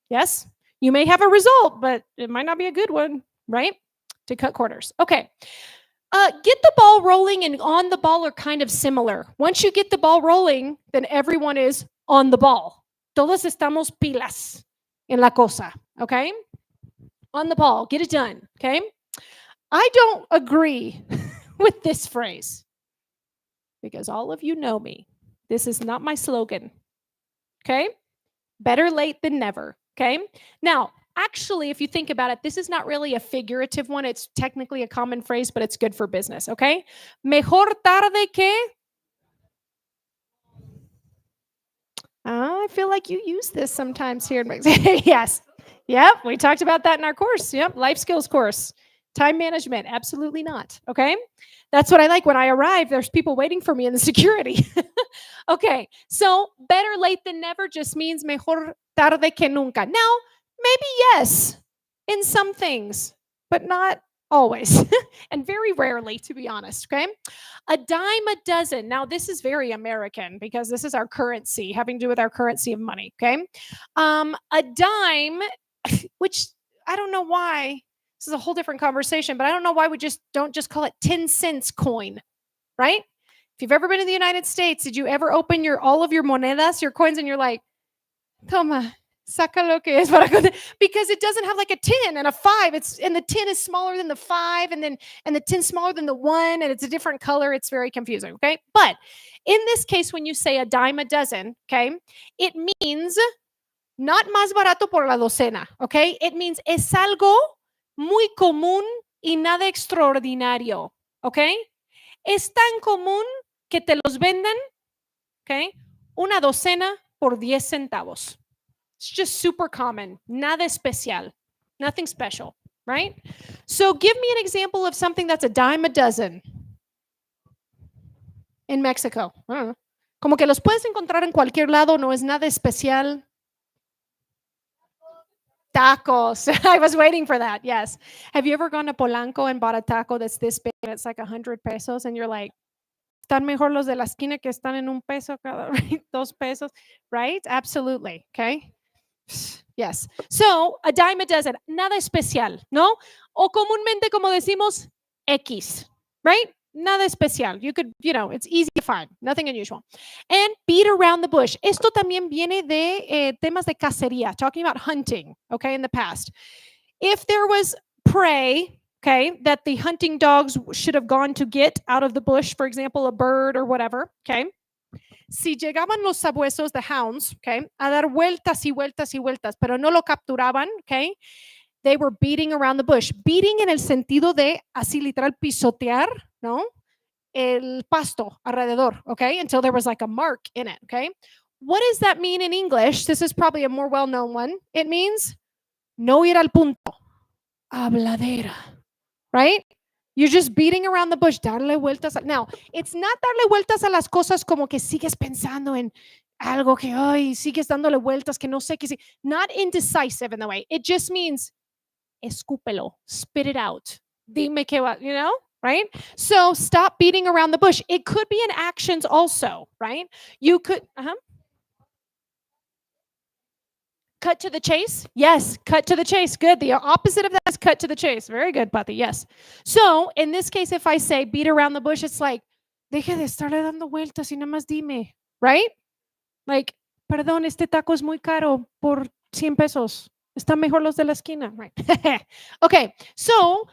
Yes? You may have a result, but it might not be a good one, right? To cut corners. Okay. Get the ball rolling and on the ball are kind of similar. Once you get the ball rolling, then everyone is on the ball. Todos estamos pilas en la cosa, okay? On the ball, get it done, okay? I don't agree with this phrase because all of you know me. This is not my slogan, okay? Better late than never, okay? Now, actually, if you think about it, this is not really a figurative one. It's technically a common phrase, but it's good for business, okay? Mejor tarde que... I feel like you use this sometimes here in Mexico. Yes. Yep, we talked about that in our course. Yep, life skills course. Time management, absolutely not, okay? That's what I like. When I arrive, there's people waiting for me in the security. Okay, so better late than never just means mejor tarde que nunca. Now, maybe yes, in some things, but not always, and very rarely, to be honest, okay? A dime a dozen. Now, this is very American because this is our currency, having to do with our currency of money, okay? A dime, which I don't know why, this is a whole different conversation, but I don't know why we don't just call it 10 cents coin, right? If you've ever been in the United States, did you ever open all of your monedas, your coins, and you're like, toma, saca lo que es para because it doesn't have like a 10 and a 5. And the 10 is smaller than the 5, and the 10 smaller than the 1, and it's a different color. It's very confusing, okay? But in this case, when you say a dime a dozen, okay, it means not más barato por la docena, okay? It means es algo muy común y nada extraordinario, okay? Es tan común que te los venden, okay, una docena por 10 centavos. It's just super common, nada especial, nothing special, right? So give me an example of something that's a dime a dozen in Mexico. I don't know. Como que los puedes encontrar en cualquier lado, no es nada especial. Tacos. I was waiting for that. Yes. Have you ever gone to Polanco and bought a taco that's this big and it's like 100 pesos and you're like, están mejor los de la esquina que están en un peso cada, right? 2 pesos, right? Absolutely. Okay. Yes. So, a dime a dozen, nada especial, ¿no? O comúnmente, como decimos, X, right? Nada especial. You could, it's easy to find. Nothing unusual. And beat around the bush. Esto también viene de temas de cacería, talking about hunting, okay, in the past. If there was prey, okay, that the hunting dogs should have gone to get out of the bush, for example, a bird or whatever, okay? Si llegaban los sabuesos, the hounds, okay, a dar vueltas y vueltas y vueltas, pero no lo capturaban, okay, they were beating around the bush. Beating en el sentido de así literal pisotear, ¿no? El pasto alrededor, okay, until there was like a mark in it, okay? What does that mean in English? This is probably a more well-known one. It means no ir al punto. Habladera, right? You're just beating around the bush, darle vueltas. Now, it's not darle vueltas a las cosas como que sigues pensando en algo que, ay, sigues dándole vueltas que no sé qué. Not indecisive in the way. It just means escúpelo, spit it out. Dime que va, right? So stop beating around the bush. It could be in actions also, right? You could, cut to the chase? Yes, cut to the chase. Good. The opposite of that is cut to the chase. Very good, Pati. Yes. So in this case, if I say beat around the bush, it's like, deje de estarle dando vueltas y nada más dime, right? Like, perdón, este taco es muy caro por 100 pesos. Están mejor los de la esquina, right? Okay, so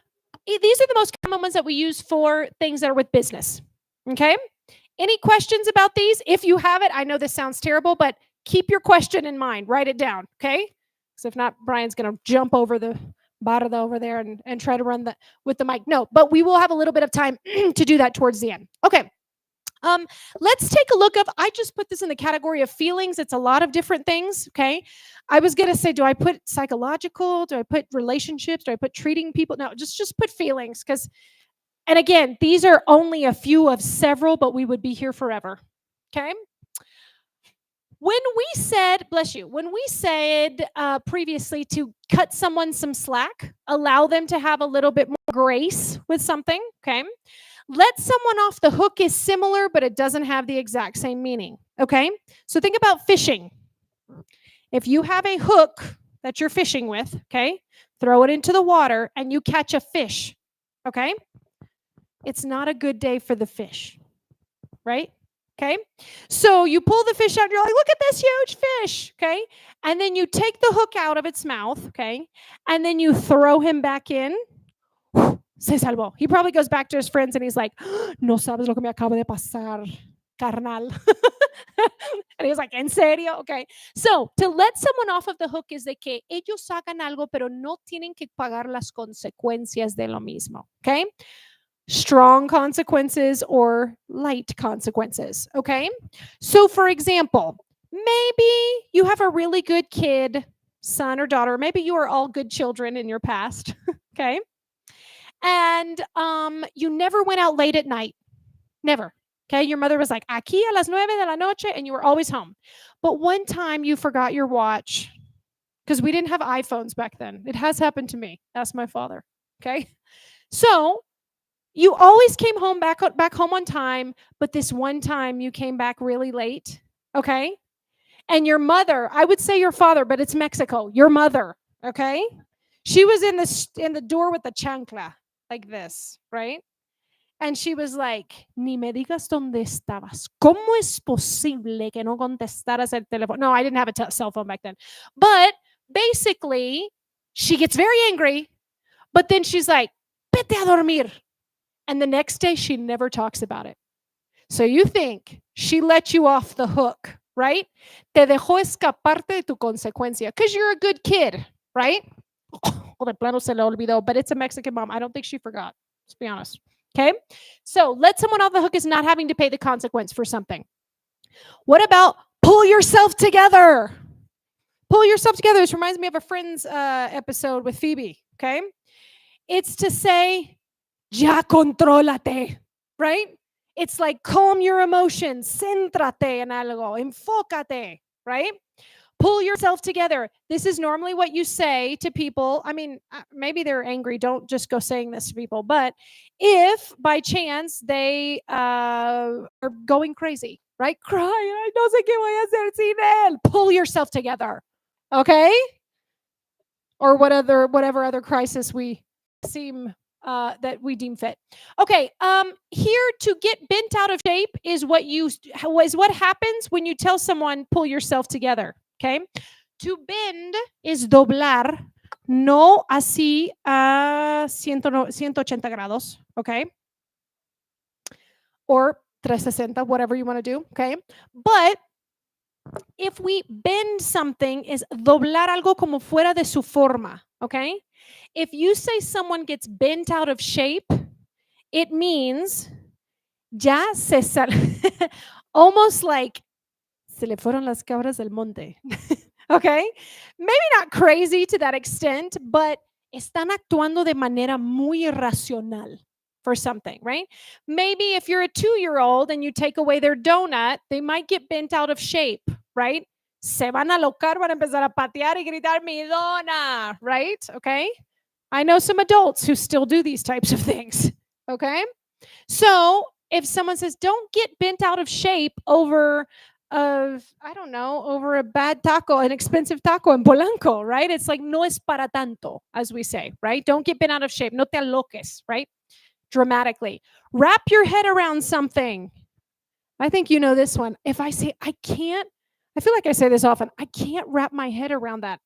these are the most common ones that we use for things that are with business. Okay? Any questions about these? If you have it, I know this sounds terrible, but keep your question in mind. Write it down, okay? Because if not, Brian's going to jump over the barda over there and try to run with the mic. No, but we will have a little bit of time to do that towards the end. Okay. Let's take a look of, I just put this in the category of feelings. It's a lot of different things, okay? I was going to say, do I put psychological? Do I put relationships? Do I put treating people? No, just put feelings because, and again, these are only a few of several, but we would be here forever, okay? When we said, bless you, when we said previously to cut someone some slack, allow them to have a little bit more grace with something, okay? Let someone off the hook is similar, but it doesn't have the exact same meaning, okay? So think about fishing. If you have a hook that you're fishing with, okay, throw it into the water and you catch a fish, okay? It's not a good day for the fish, right? Okay? So you pull the fish out, you're like, look at this huge fish, okay? And then you take the hook out of its mouth, okay? And then you throw him back in. Se salvó. He probably goes back to his friends and he's like, no sabes lo que me acaba de pasar, carnal. And he's like, ¿en serio? Okay. So, to let someone off of the hook is de que ellos hagan algo, pero no tienen que pagar las consecuencias de lo mismo. Okay? Strong consequences or light consequences. Okay? So, for example, maybe you have a really good kid, son or daughter. Maybe you are all good children in your past. Okay? And you never went out late at night. Never. Okay. Your mother was like, aquí a las 9 de la noche, and you were always home. But one time you forgot your watch because we didn't have iPhones back then. It has happened to me. Ask my father. Okay. So you always came home back home on time, but this one time you came back really late. Okay. And your mother, I would say your father, but it's Mexico, your mother. Okay. She was in the door with the chancla like this, right? And she was like, ni me digas dónde estabas. ¿Cómo es posible que no contestaras el teléfono? No, I didn't have a cell phone back then. But basically, she gets very angry, but then she's like, vete a dormir. And the next day, she never talks about it. So you think she let you off the hook, right? Te dejó escaparte de tu consecuencia because you're a good kid, right? Well, de plano se le olvidó, but it's a Mexican mom. I don't think she forgot. Let's be honest. Okay? So let someone off the hook is not having to pay the consequence for something. What about pull yourself together? Pull yourself together. This reminds me of a Friends episode with Phoebe. Okay? It's to say, ya contrólate, right? It's like calm your emotions, céntrate en algo, enfócate, right? Pull yourself together. This is normally what you say to people. I mean, maybe they're angry. Don't just go saying this to people. But if by chance they are going crazy, right? Crying, I no sé qué voy a hacer sin él. Pull yourself together, okay? Or whatever other crisis we seem that we deem fit. Okay, here to get bent out of shape is what happens when you tell someone pull yourself together. Okay, to bend is doblar, no así a 180 grados, okay? Or 360, whatever you want to do, okay? But if we bend something is doblar algo como fuera de su forma, okay? If you say someone gets bent out of shape, it means ya se sal almost like se le fueron las cabras del monte. Okay? Maybe not crazy to that extent, but están actuando de manera muy irracional for something, right? Maybe if you're a 2-year-old and you take away their donut, they might get bent out of shape, right? Se van a alocar, van a empezar a patear y gritar mi dona, right? Okay? I know some adults who still do these types of things, okay? So if someone says, don't get bent out of shape over over a bad taco, an expensive taco in Polanco, right? It's like, no es para tanto, as we say, right? Don't get bent out of shape. No te aloques, right? Dramatically. Wrap your head around something. I think you know this one. If I say, I feel like I say this often, I can't wrap my head around that.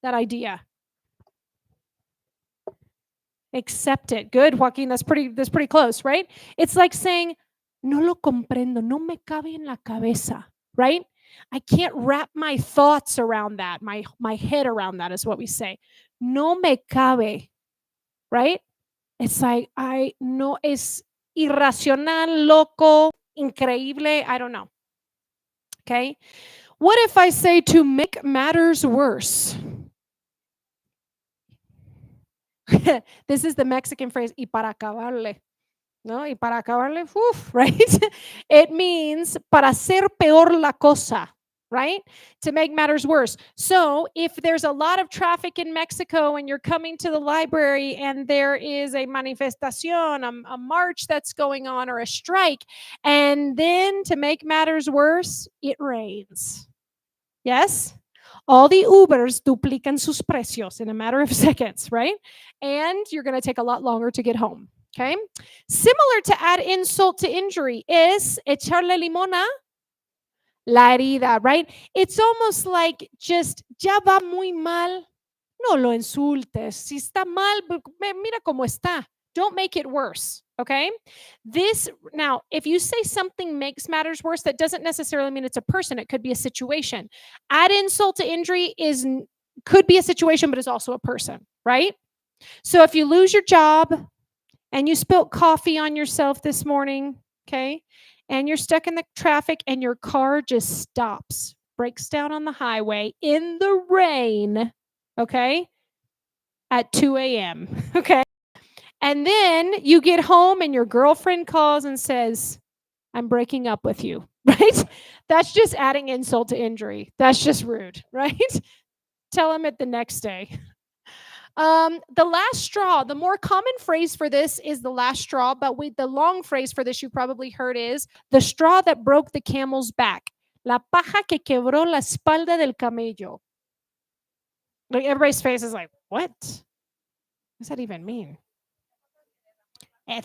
that idea? Accept it. Good, Joaquin. That's pretty close, right? It's like saying, no lo comprendo, no me cabe en la cabeza, right? I can't wrap my thoughts around that, my head around that is what we say. No me cabe, right? It's like, no, es irracional, loco, increíble, I don't know. Okay? What if I say to make matters worse? This is the Mexican phrase, y para acabarle. No, y para acabarle, right? It means para hacer peor la cosa, right? To make matters worse. So if there's a lot of traffic in Mexico and you're coming to the library and there is a manifestación, a march that's going on or a strike, and then to make matters worse, it rains. Yes? All the Ubers duplican sus precios in a matter of seconds, right? And you're going to take a lot longer to get home. Okay? Similar to add insult to injury is echarle limón a la herida, right? It's almost like just, ya va muy mal, no lo insultes. Si está mal, mira cómo está. Don't make it worse, okay? Now, if you say something makes matters worse, that doesn't necessarily mean it's a person. It could be a situation. Add insult to injury could be a situation, but is also a person, right? So if you lose your job, and you spilt coffee on yourself this morning, okay? And you're stuck in the traffic and your car just stops, breaks down on the highway in the rain, okay? At 2 a.m., okay? And then you get home and your girlfriend calls and says, I'm breaking up with you, right? That's just adding insult to injury. That's just rude, right? Tell them it the next day. The last straw, the more common phrase for this is the last straw, but the long phrase for this you probably heard is the straw that broke the camel's back. La paja que quebró la espalda del camello. Like everybody's face is like, what? What does that even mean?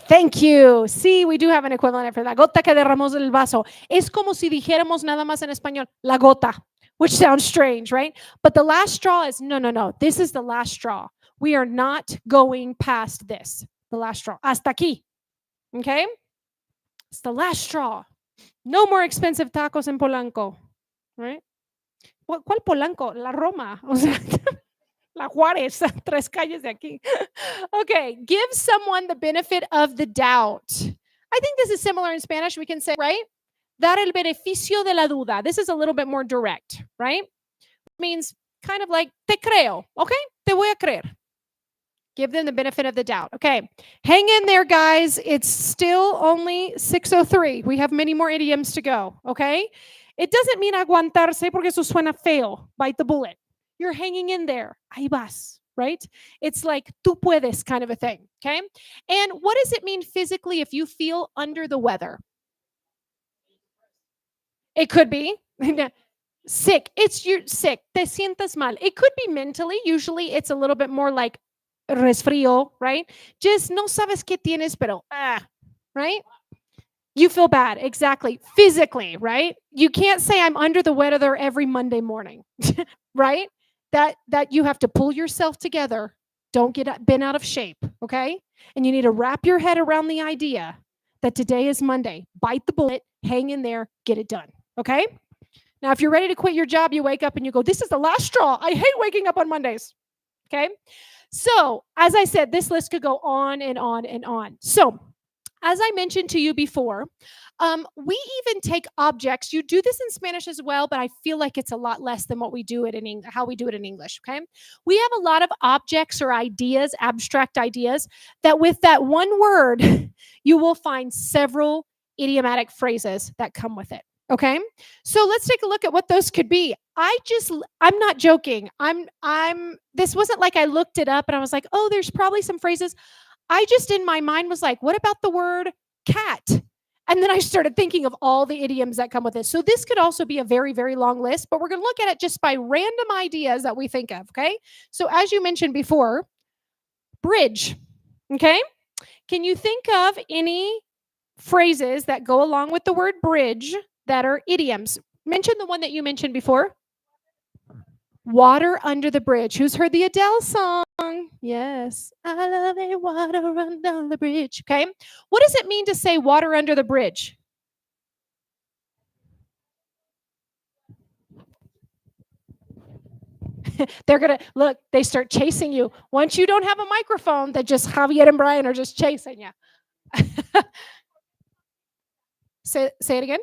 Thank you. Sí, we do have an equivalent for la gota que derramó el vaso. Es como si dijéramos nada más en español, la gota, which sounds strange, right? But the last straw is, no. This is the last straw. We are not going past this. The last straw. Hasta aquí. Okay? It's the last straw. No more expensive tacos in Polanco. Right? ¿Cuál Polanco? La Roma. O sea, La Juárez. 3 calles de aquí. Okay. Give someone the benefit of the doubt. I think this is similar in Spanish. We can say, right? Dar el beneficio de la duda. This is a little bit more direct, right? It means kind of like, te creo. Okay? Te voy a creer. Give them the benefit of the doubt. Okay. Hang in there, guys. It's still only 6:03. We have many more idioms to go. Okay. It doesn't mean aguantarse porque eso suena feo. Bite the bullet. You're hanging in there. Ahí vas. Right? It's like tú puedes kind of a thing. Okay. And what does it mean physically if you feel under the weather? It could be sick. You're sick. Te sientas mal. It could be mentally. Usually it's a little bit more like resfrío, right? Just no sabes qué tienes, pero right? You feel bad. Exactly. Physically, right? You can't say I'm under the weather every Monday morning, right? That you have to pull yourself together. Don't get bent out of shape, okay? And you need to wrap your head around the idea that today is Monday. Bite the bullet, hang in there, get it done, okay? Now, if you're ready to quit your job, you wake up and you go, this is the last straw. I hate waking up on Mondays, okay? So, as I said, this list could go on and on and on. So, as I mentioned to you before, we even take objects. You do this in Spanish as well, but I feel like it's a lot less than what we do it in how we do it in English, okay? We have a lot of objects or ideas, abstract ideas, that with that one word, you will find several idiomatic phrases that come with it. Okay, so let's take a look at what those could be. I'm not joking. This wasn't like I looked it up and I was like, oh, there's probably some phrases. I just in my mind was like, what about the word cat? And then I started thinking of all the idioms that come with it. So this could also be a very, very long list, but we're going to look at it just by random ideas that we think of. Okay, so as you mentioned before, bridge. Okay, can you think of any phrases that go along with the word bridge that are idioms? Mention the one that you mentioned before. Water under the bridge. Who's heard the Adele song? Yes. I love it, water under the bridge. Okay. What does it mean to say water under the bridge? They're going to look, they start chasing you. Once you don't have a microphone, that just Javier and Brian are just chasing you. Say it again.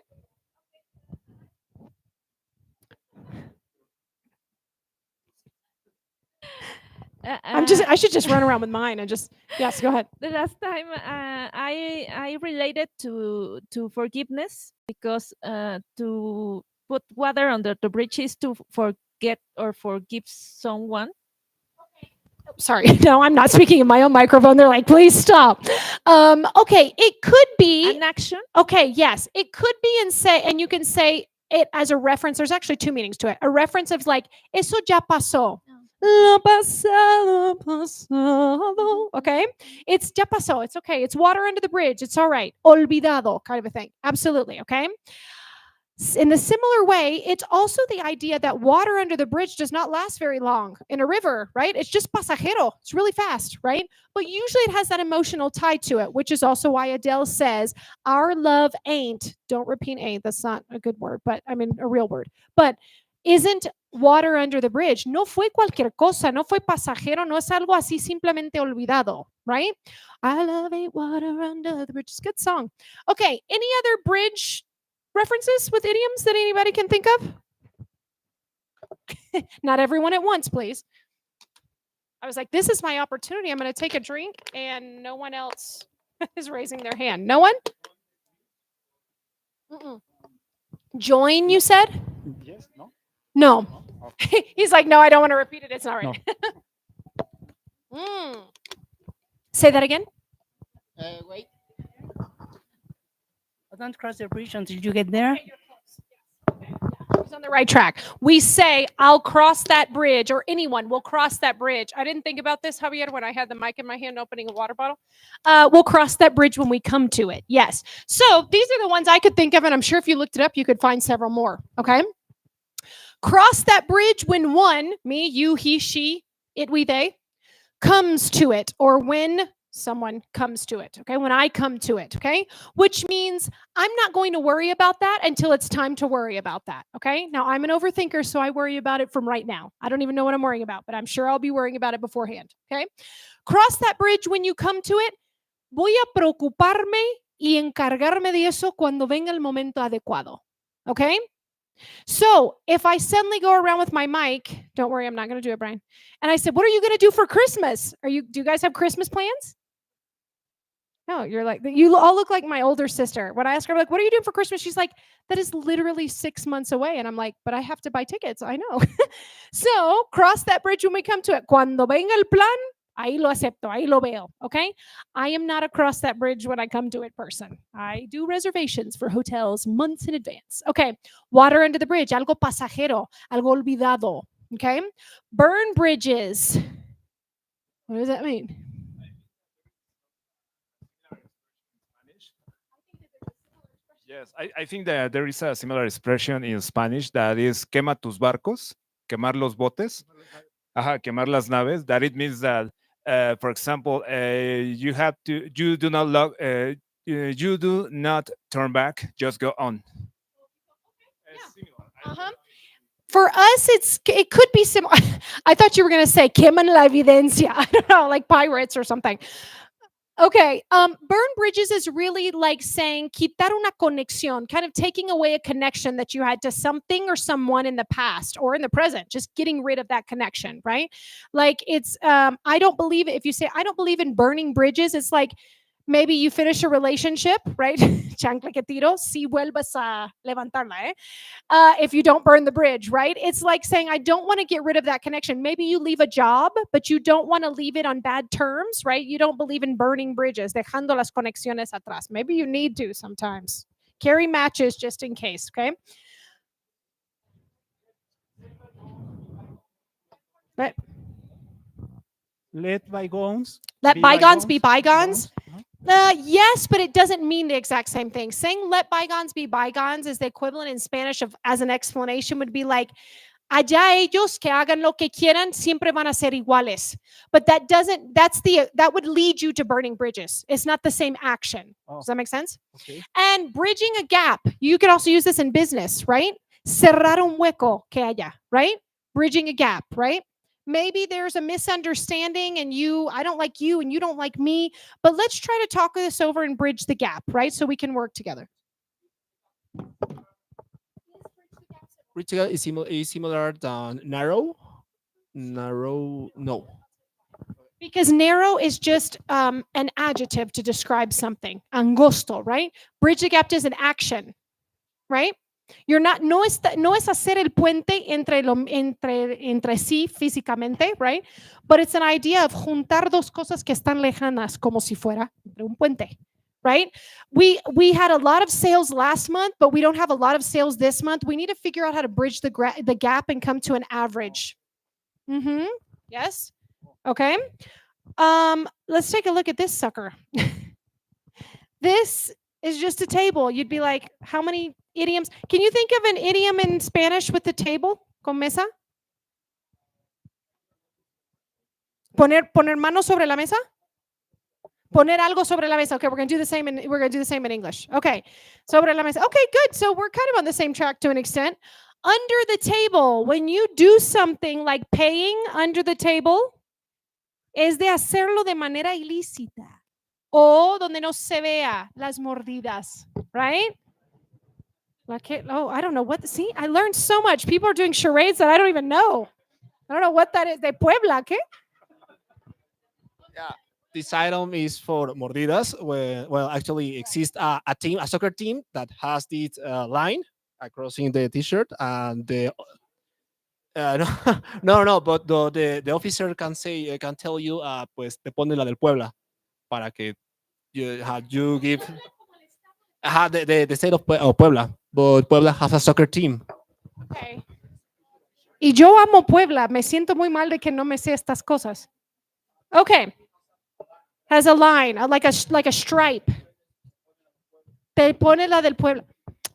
I should just run around with mine and just, yes, go ahead.
The last time I related to forgiveness because to put water under the bridge is to forget or forgive someone.
Sorry, no, I'm not speaking in my own microphone. They're like, please stop. Okay, it could be
An action.
okay. Yes, it could be and you can say it as a reference. There's actually two meanings to it. A reference of like, eso ya pasó. Lo pasado, pasado. Okay, it's ya pasó. It's okay. It's water under the bridge. It's all right. Olvidado, kind of a thing. Absolutely. Okay. In the similar way, it's also the idea that water under the bridge does not last very long in a river, right? It's just pasajero. It's really fast, right? But usually it has that emotional tie to it, which is also why Adele says, our love ain't, don't repeat ain't, that's not a good word, but I mean a real word, but isn't water under the bridge. No fue cualquier cosa, no fue pasajero, no es algo así simplemente olvidado, right? I love it, water under the bridge. It's a good song. Okay, any other bridge references with idioms that anybody can think of? Not everyone at once, please. I was like, this is my opportunity. I'm going to take a drink, and no one else is raising their hand. No one? Mm-mm. Join, you said?
Yes, no?
No. He's like, no, I don't want to repeat it. It's not right. Say that again.
Wait. Don't cross the bridge until you get there.
He's on the right track. We say, I'll cross that bridge, or anyone will cross that bridge. I didn't think about this, Javier, when I had the mic in my hand opening a water bottle. We'll cross that bridge when we come to it. Yes. So these are the ones I could think of, and I'm sure if you looked it up, you could find several more. Okay. Cross that bridge when one, me, you, he, she, it, we, they, comes to it, or when someone comes to it, okay? When I come to it, okay? Which means I'm not going to worry about that until it's time to worry about that, okay? Now, I'm an overthinker, so I worry about it from right now. I don't even know what I'm worrying about, but I'm sure I'll be worrying about it beforehand, okay? Cross that bridge when you come to it. Voy a preocuparme y encargarme de eso cuando venga el momento adecuado, okay? So if I suddenly go around with my mic, don't worry, I'm not going to do it, Brian. And I said, what are you going to do for Christmas? Do you guys have Christmas plans? No, you're like, you all look like my older sister. When I ask her, I'm like, what are you doing for Christmas? She's like, that is literally 6 months away. And I'm like, but I have to buy tickets. I know. So cross that bridge when we come to it. Cuando venga el plan, ahí lo acepto, ahí lo veo. Okay. I am not a cross that bridge when I come to it person. I do reservations for hotels months in advance. Okay. Water under the bridge, algo pasajero, algo olvidado. Okay. Burn bridges. What does that mean?
Yes, I think that there is a similar expression in Spanish that is quema tus barcos, quemar los botes, quemar las naves. That it means that, for example, you do not turn back, just go on.
For us, it could be similar. I thought you were going to say queman la evidencia. I don't know, like pirates or something. Okay, burn bridges is really like saying quitar una conexión, kind of taking away a connection that you had to something or someone in the past or in the present, just getting rid of that connection, right? Like it's, I don't believe, if you say, I don't believe in burning bridges, it's like maybe you finish a relationship, right? Chancla que tiro, si vuelvas a levantarla, if you don't burn the bridge, right? It's like saying, I don't want to get rid of that connection. Maybe you leave a job, but you don't want to leave it on bad terms, right? You don't believe in burning bridges, dejando las conexiones atrás. Maybe you need to sometimes. Carry matches just in case, okay? But
Let bygones.
let bygones be bygones.
Uh-huh.
Yes, but it doesn't mean the exact same thing. Saying let bygones be bygones is the equivalent in Spanish of as an explanation would be like, allá ellos que hagan lo que quieran, siempre van a ser iguales. But that would lead you to burning bridges. It's not the same action.
Oh.
Does that make sense?
Okay.
And bridging a gap, you could also use this in business, right? Cerrar un hueco que haya, right? Bridging a gap, right? Maybe there's a misunderstanding and I don't like you and you don't like me, but let's try to talk this over and bridge the gap, right? So we can work together.
Bridge gap is similar than narrow. Narrow, no.
Because narrow is just an adjective to describe something. Angosto, right? Bridge the gap is an action, right? No es hacer el puente entre sí físicamente, right? But it's an idea of juntar dos cosas que están lejanas como si fuera entre un puente, right? We had a lot of sales last month, but we don't have a lot of sales this month. We need to figure out how to bridge the gap and come to an average. Yes? Okay. Let's take a look at this sucker. This is just a table. You'd be like, how many idioms? Can you think of an idiom in Spanish with the table? Con mesa? Poner mano sobre la mesa? Poner algo sobre la mesa. Okay, we're gonna do the same in English. Okay, sobre la mesa. Okay, good. So we're kind of on the same track to an extent. Under the table, when you do something like paying under the table, es de hacerlo de manera ilícita. O donde no se vea las mordidas, right? I don't know what. See, I learned so much. People are doing charades that I don't even know. I don't know what that is. De Puebla, ¿qué?
Yeah, this item is for mordidas. Well, actually exists a soccer team that has this line crossing the t-shirt, and the no, but the officer can tell you, pues te pone la del Puebla, para que you give the state of Puebla, but Puebla has a soccer team.
Okay. Y yo amo Puebla. Me siento muy mal de que no me sé estas cosas. Okay. Has a line, like a stripe. Te pone la del Puebla.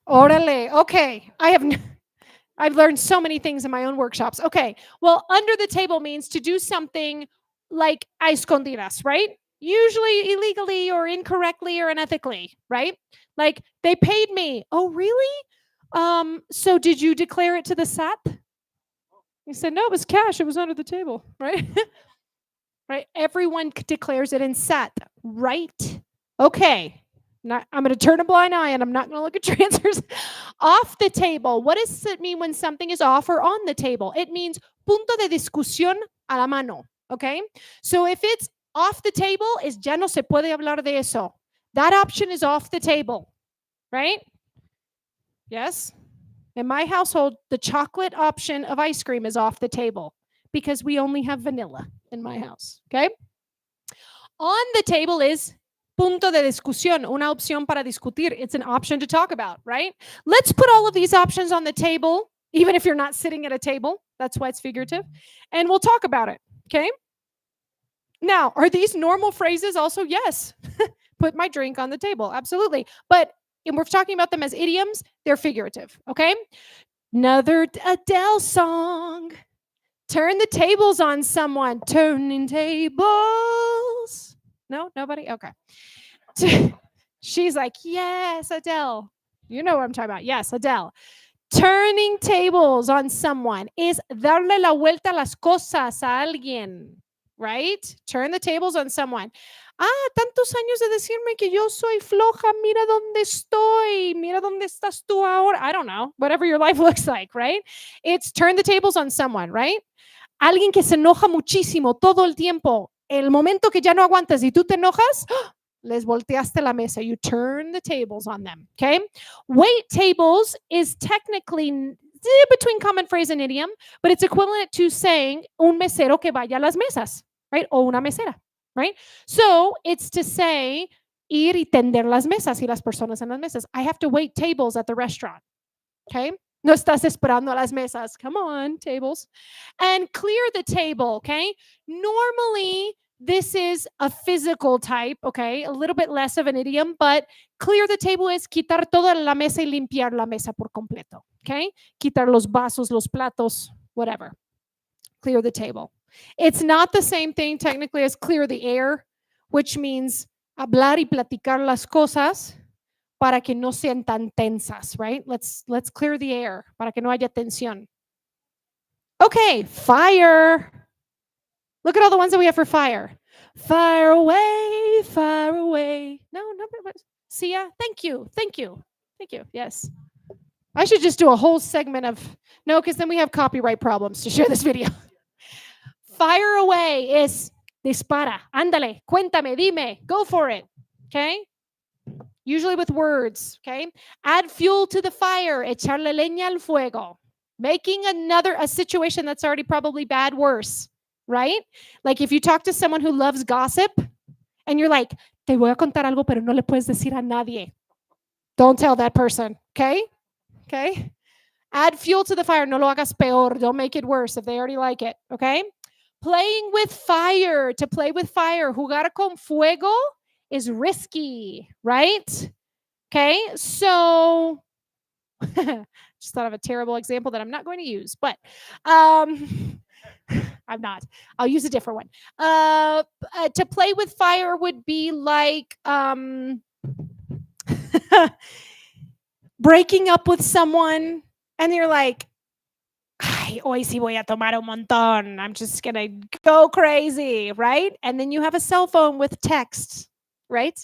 Órale. Okay. I've learned so many things in my own workshops. Okay. Well, under the table means to do something like a escondidas, right? Usually illegally or incorrectly or unethically, right? Like they paid me. Oh, really? So did you declare it to the SAT? He said, no, it was cash. It was under the table, right? Right? Everyone declares it in SAT, right? Okay. I'm going to turn a blind eye and I'm not going to look at your answers. Off the table. What does it mean when something is off or on the table? It means punto de discusión a la mano. Okay? So if it's off the table, es ya no se puede hablar de eso. That option is off the table. Right? Yes? In my household, the chocolate option of ice cream is off the table because we only have vanilla in my house. Okay? On the table is punto de discusión, una opción para discutir. It's an option to talk about, right? Let's put all of these options on the table, even if you're not sitting at a table. That's why it's figurative. And we'll talk about it, okay? Now, are these normal phrases also? Yes. Put my drink on the table, absolutely. But if we're talking about them as idioms, they're figurative, okay? Another Adele song. Turn the tables on someone. Turning tables. No, nobody? Okay. She's like, yes, Adele. You know what I'm talking about. Yes, Adele. Turning tables on someone is darle la vuelta a las cosas a alguien, right? Turn the tables on someone. Tantos años de decirme que yo soy floja. Mira dónde estoy. Mira dónde estás tú ahora. I don't know. Whatever your life looks like, right? It's turn the tables on someone, right? Alguien que se enoja muchísimo todo el tiempo. El momento que ya no aguantas y tú te enojas, les volteaste la mesa. You turn the tables on them, okay? Wait tables is technically between common phrase and idiom, but it's equivalent to saying un mesero que vaya a las mesas, right? O una mesera, right? So it's to say ir y tender las mesas y las personas en las mesas. I have to wait tables at the restaurant, okay? No estás esperando a las mesas. Come on, tables. And clear the table, okay? Normally, this is a physical type, okay? A little bit less of an idiom, but clear the table is quitar toda la mesa y limpiar la mesa por completo, okay? Quitar los vasos, los platos, whatever. Clear the table. It's not the same thing technically as clear the air, which means hablar y platicar las cosas para que no sean tan tensas, right? Let's clear the air para que no haya tensión. Okay, fire. Look at all the ones that we have for fire. Fire away, fire away. No, Sia, thank you. Yes. I should just do a whole segment of, no, because then we have copyright problems to share this video. Fire away is dispara, ándale, cuéntame, dime, go for it, okay? Usually with words, okay? Add fuel to the fire, echarle leña al fuego. Making a situation that's already probably bad worse, right? Like if you talk to someone who loves gossip and you're like, te voy a contar algo, pero no le puedes decir a nadie. Don't tell that person, okay? Okay? Add fuel to the fire, no lo hagas peor. Don't make it worse if they already like it, okay? Playing with fire, to play with fire, jugar con fuego is risky, right? Okay, so just thought of a terrible example that I'm not going to use, but I'm not. I'll use a different one. To play with fire would be like breaking up with someone and you're like, ay, hoy sí voy a tomar un montón. I'm just going to go crazy, right? And then you have a cell phone with text, right?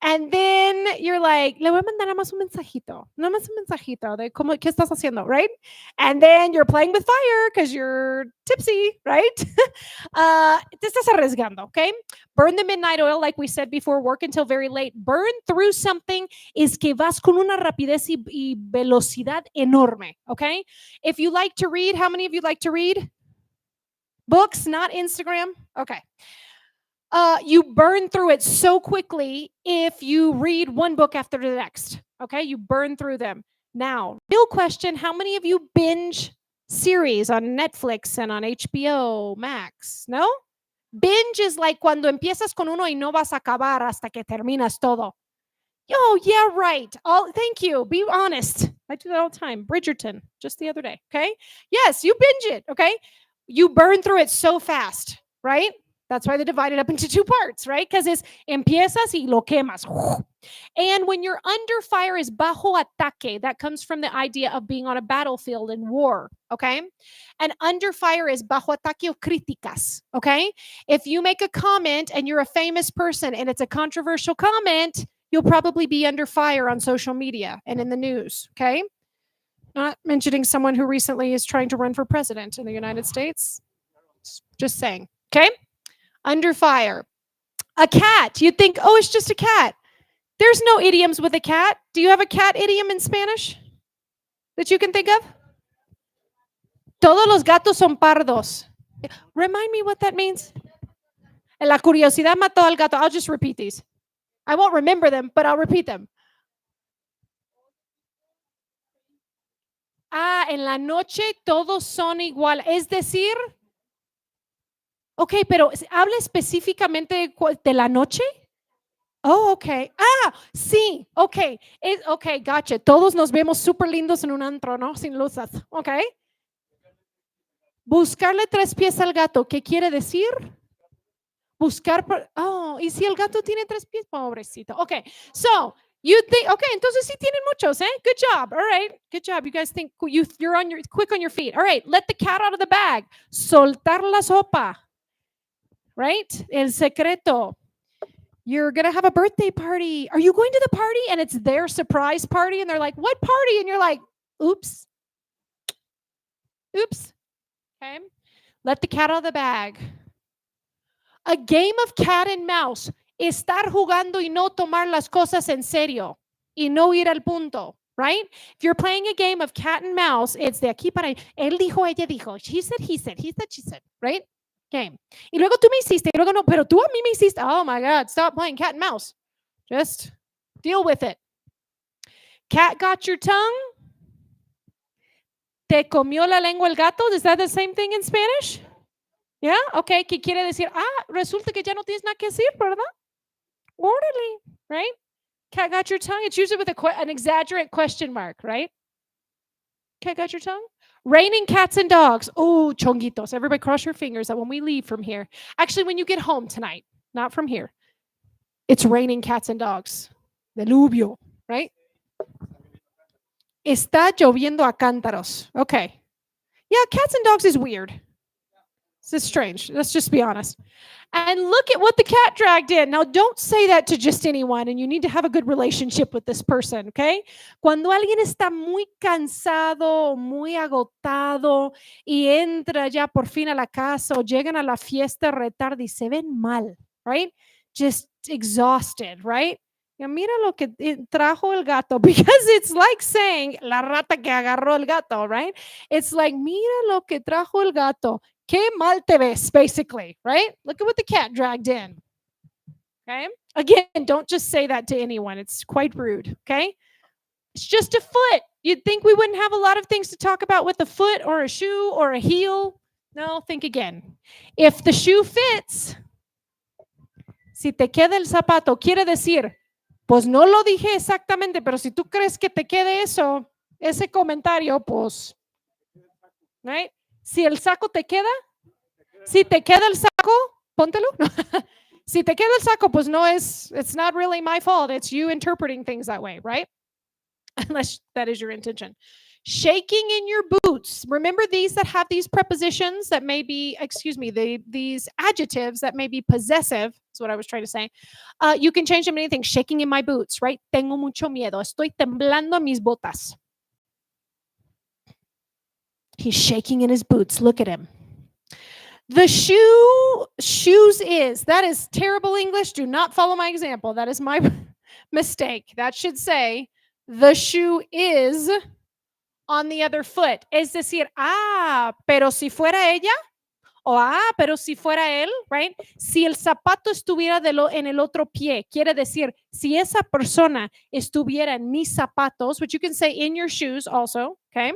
And then you're like, le voy a mandar nada más un mensajito de cómo, qué estás haciendo, right? And then you're playing with fire because you're tipsy, right? Te estás arriesgando, okay? Burn the midnight oil, like we said before, work until very late. Burn through something is que vas con una rapidez y velocidad enorme, okay? If you like to read, how many of you like to read? Books, not Instagram? Okay. You burn through it so quickly if you read one book after the next. Okay, you burn through them. Now, real question, how many of you binge series on Netflix and on HBO Max? No? Binge is like cuando empiezas con uno y no vas a acabar hasta que terminas todo. Oh, yeah, right. Thank you. Be honest. I do that all the time. Bridgerton, just the other day, okay? Yes, you binge it, okay? You burn through it so fast, right? That's why they divide it up into two parts, right? Because it's empiezas y lo quemas. And when you're under fire is bajo ataque. That comes from the idea of being on a battlefield in war, okay? And under fire is bajo ataque o críticas, okay? If you make a comment and you're a famous person and it's a controversial comment, you'll probably be under fire on social media and in the news, okay? Not mentioning someone who recently is trying to run for president in the United States. Just saying, okay? Under fire. A cat. You'd think, oh, it's just a cat. There's no idioms with a cat. Do you have a cat idiom in Spanish that you can think of? Todos los gatos son pardos. Remind me what that means. La curiosidad mató al gato. I'll just repeat these. I won't remember them, but I'll repeat them. En la noche todos son igual. Es decir, ok, pero habla específicamente de la noche. Oh, ok. Sí, ok. Ok, gotcha. Todos nos vemos súper lindos en un antro, ¿no? Sin luces. Ok. Buscarle tres pies al gato. ¿Qué quiere decir? Buscar. ¿Y si el gato tiene tres pies? Pobrecito. Ok, so you think, okay, entonces sí tienen muchos, eh? Good job. All right. Good job. You guys think you're quick on your feet. All right. Let the cat out of the bag. Soltar la sopa. Right? El secreto. You're going to have a birthday party. Are you going to the party? And it's their surprise party. And they're like, what party? And you're like, oops. Oops. Okay. Let the cat out of the bag. A game of cat and mouse. Estar jugando y no tomar las cosas en serio. Y no ir al punto. Right? If you're playing a game of cat and mouse, it's de aquí para allá. Él dijo, ella dijo. She said, he said. He said, she said. Right? Game. Y luego tú me hiciste, y luego no, pero tú a mí me hiciste. Oh my God, stop playing cat and mouse. Just deal with it. Cat got your tongue? ¿Te comió la lengua el gato? Is that the same thing in Spanish? Yeah? Okay, ¿qué quiere decir? Resulta que ya no tienes nada que decir, ¿verdad? Orderly, right? Cat got your tongue? It's usually with an exaggerate question mark, right? Cat got your tongue? Raining cats and dogs. Oh, chonguitos. Everybody cross your fingers that when we leave from here, actually, when you get home tonight, not from here, it's raining cats and dogs. Deluvio, right? Está lloviendo a cántaros. Okay. Yeah, cats and dogs is weird. This is strange. Let's just be honest. And look at what the cat dragged in. Now, don't say that to just anyone, and you need to have a good relationship with this person, okay? Cuando alguien está muy cansado, muy agotado, y entra ya por fin a la casa o llegan a la fiesta retarde y se ven mal, right? Just exhausted, right? Ya mira lo que trajo el gato, because it's like saying, la rata que agarró el gato, right? It's like, mira lo que trajo el gato. Qué mal te ves, basically, right? Look at what the cat dragged in. Okay. Again, don't just say that to anyone. It's quite rude. Okay. It's just a foot. You'd think we wouldn't have a lot of things to talk about with a foot or a shoe or a heel. No, think again. If the shoe fits, si te queda el zapato, quiere decir, pues no lo dije exactamente, pero si tú crees que te quede eso, ese comentario, pues, right? Si el saco te queda, si te queda el saco, póntelo. Si te queda el saco, pues no es, it's not really my fault. It's you interpreting things that way, right? Unless that is your intention. Shaking in your boots. Remember these that have these prepositions that may be, these adjectives that may be possessive, is what I was trying to say. You can change them to anything. Shaking in my boots, right? Tengo mucho miedo. Estoy temblando en mis botas. He's shaking in his boots. Look at him. The shoes is, that is terrible English. Do not follow my example. That is my mistake. That should say, the shoe is on the other foot. Es decir, pero si fuera ella, o pero si fuera él, right? Si el zapato estuviera en el otro pie, quiere decir, si esa persona estuviera en mis zapatos, which you can say in your shoes also, okay?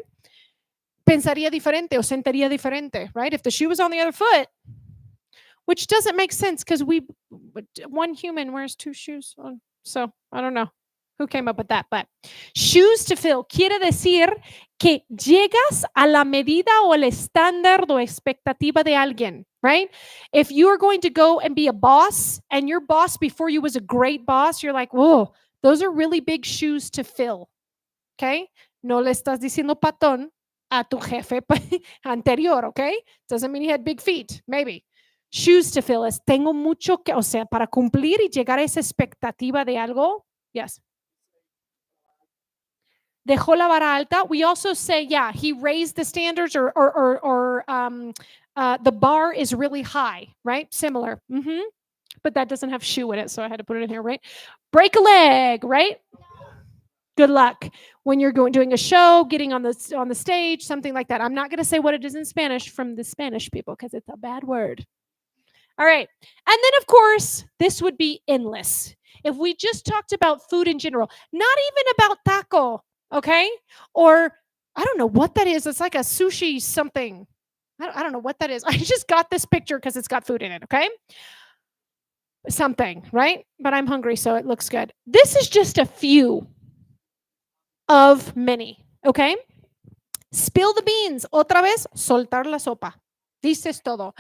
Pensaría diferente o sentiría diferente, right? If the shoe was on the other foot, which doesn't make sense because one human wears two shoes on. So I don't know who came up with that, but shoes to fill quiere decir que llegas a la medida o el estándar o expectativa de alguien, right? If you are going to go and be a boss and your boss before you was a great boss, you're like, whoa, those are really big shoes to fill, okay? No le estás diciendo patón a tu jefe anterior, okay? Doesn't mean he had big feet, maybe. Shoes to fill es tengo mucho que, o sea, para cumplir y llegar a esa expectativa de algo. Yes. Dejó la vara alta. We also say, yeah, he raised the standards or the bar is really high, right? Similar. But that doesn't have shoe in it, so I had to put it in here, right? Break a leg, right? Good luck when you're doing a show, getting on the stage, something like that. I'm not going to say what it is in Spanish from the Spanish people because it's a bad word. All right. And then, of course, this would be endless. If we just talked about food in general, not even about taco, okay? Or I don't know what that is. It's like a sushi something. I don't know what that is. I just got this picture because it's got food in it, okay? Something, right? But I'm hungry, so it looks good. This is just a few of many, okay? Spill the beans. Otra vez, soltar la sopa. Dices todo.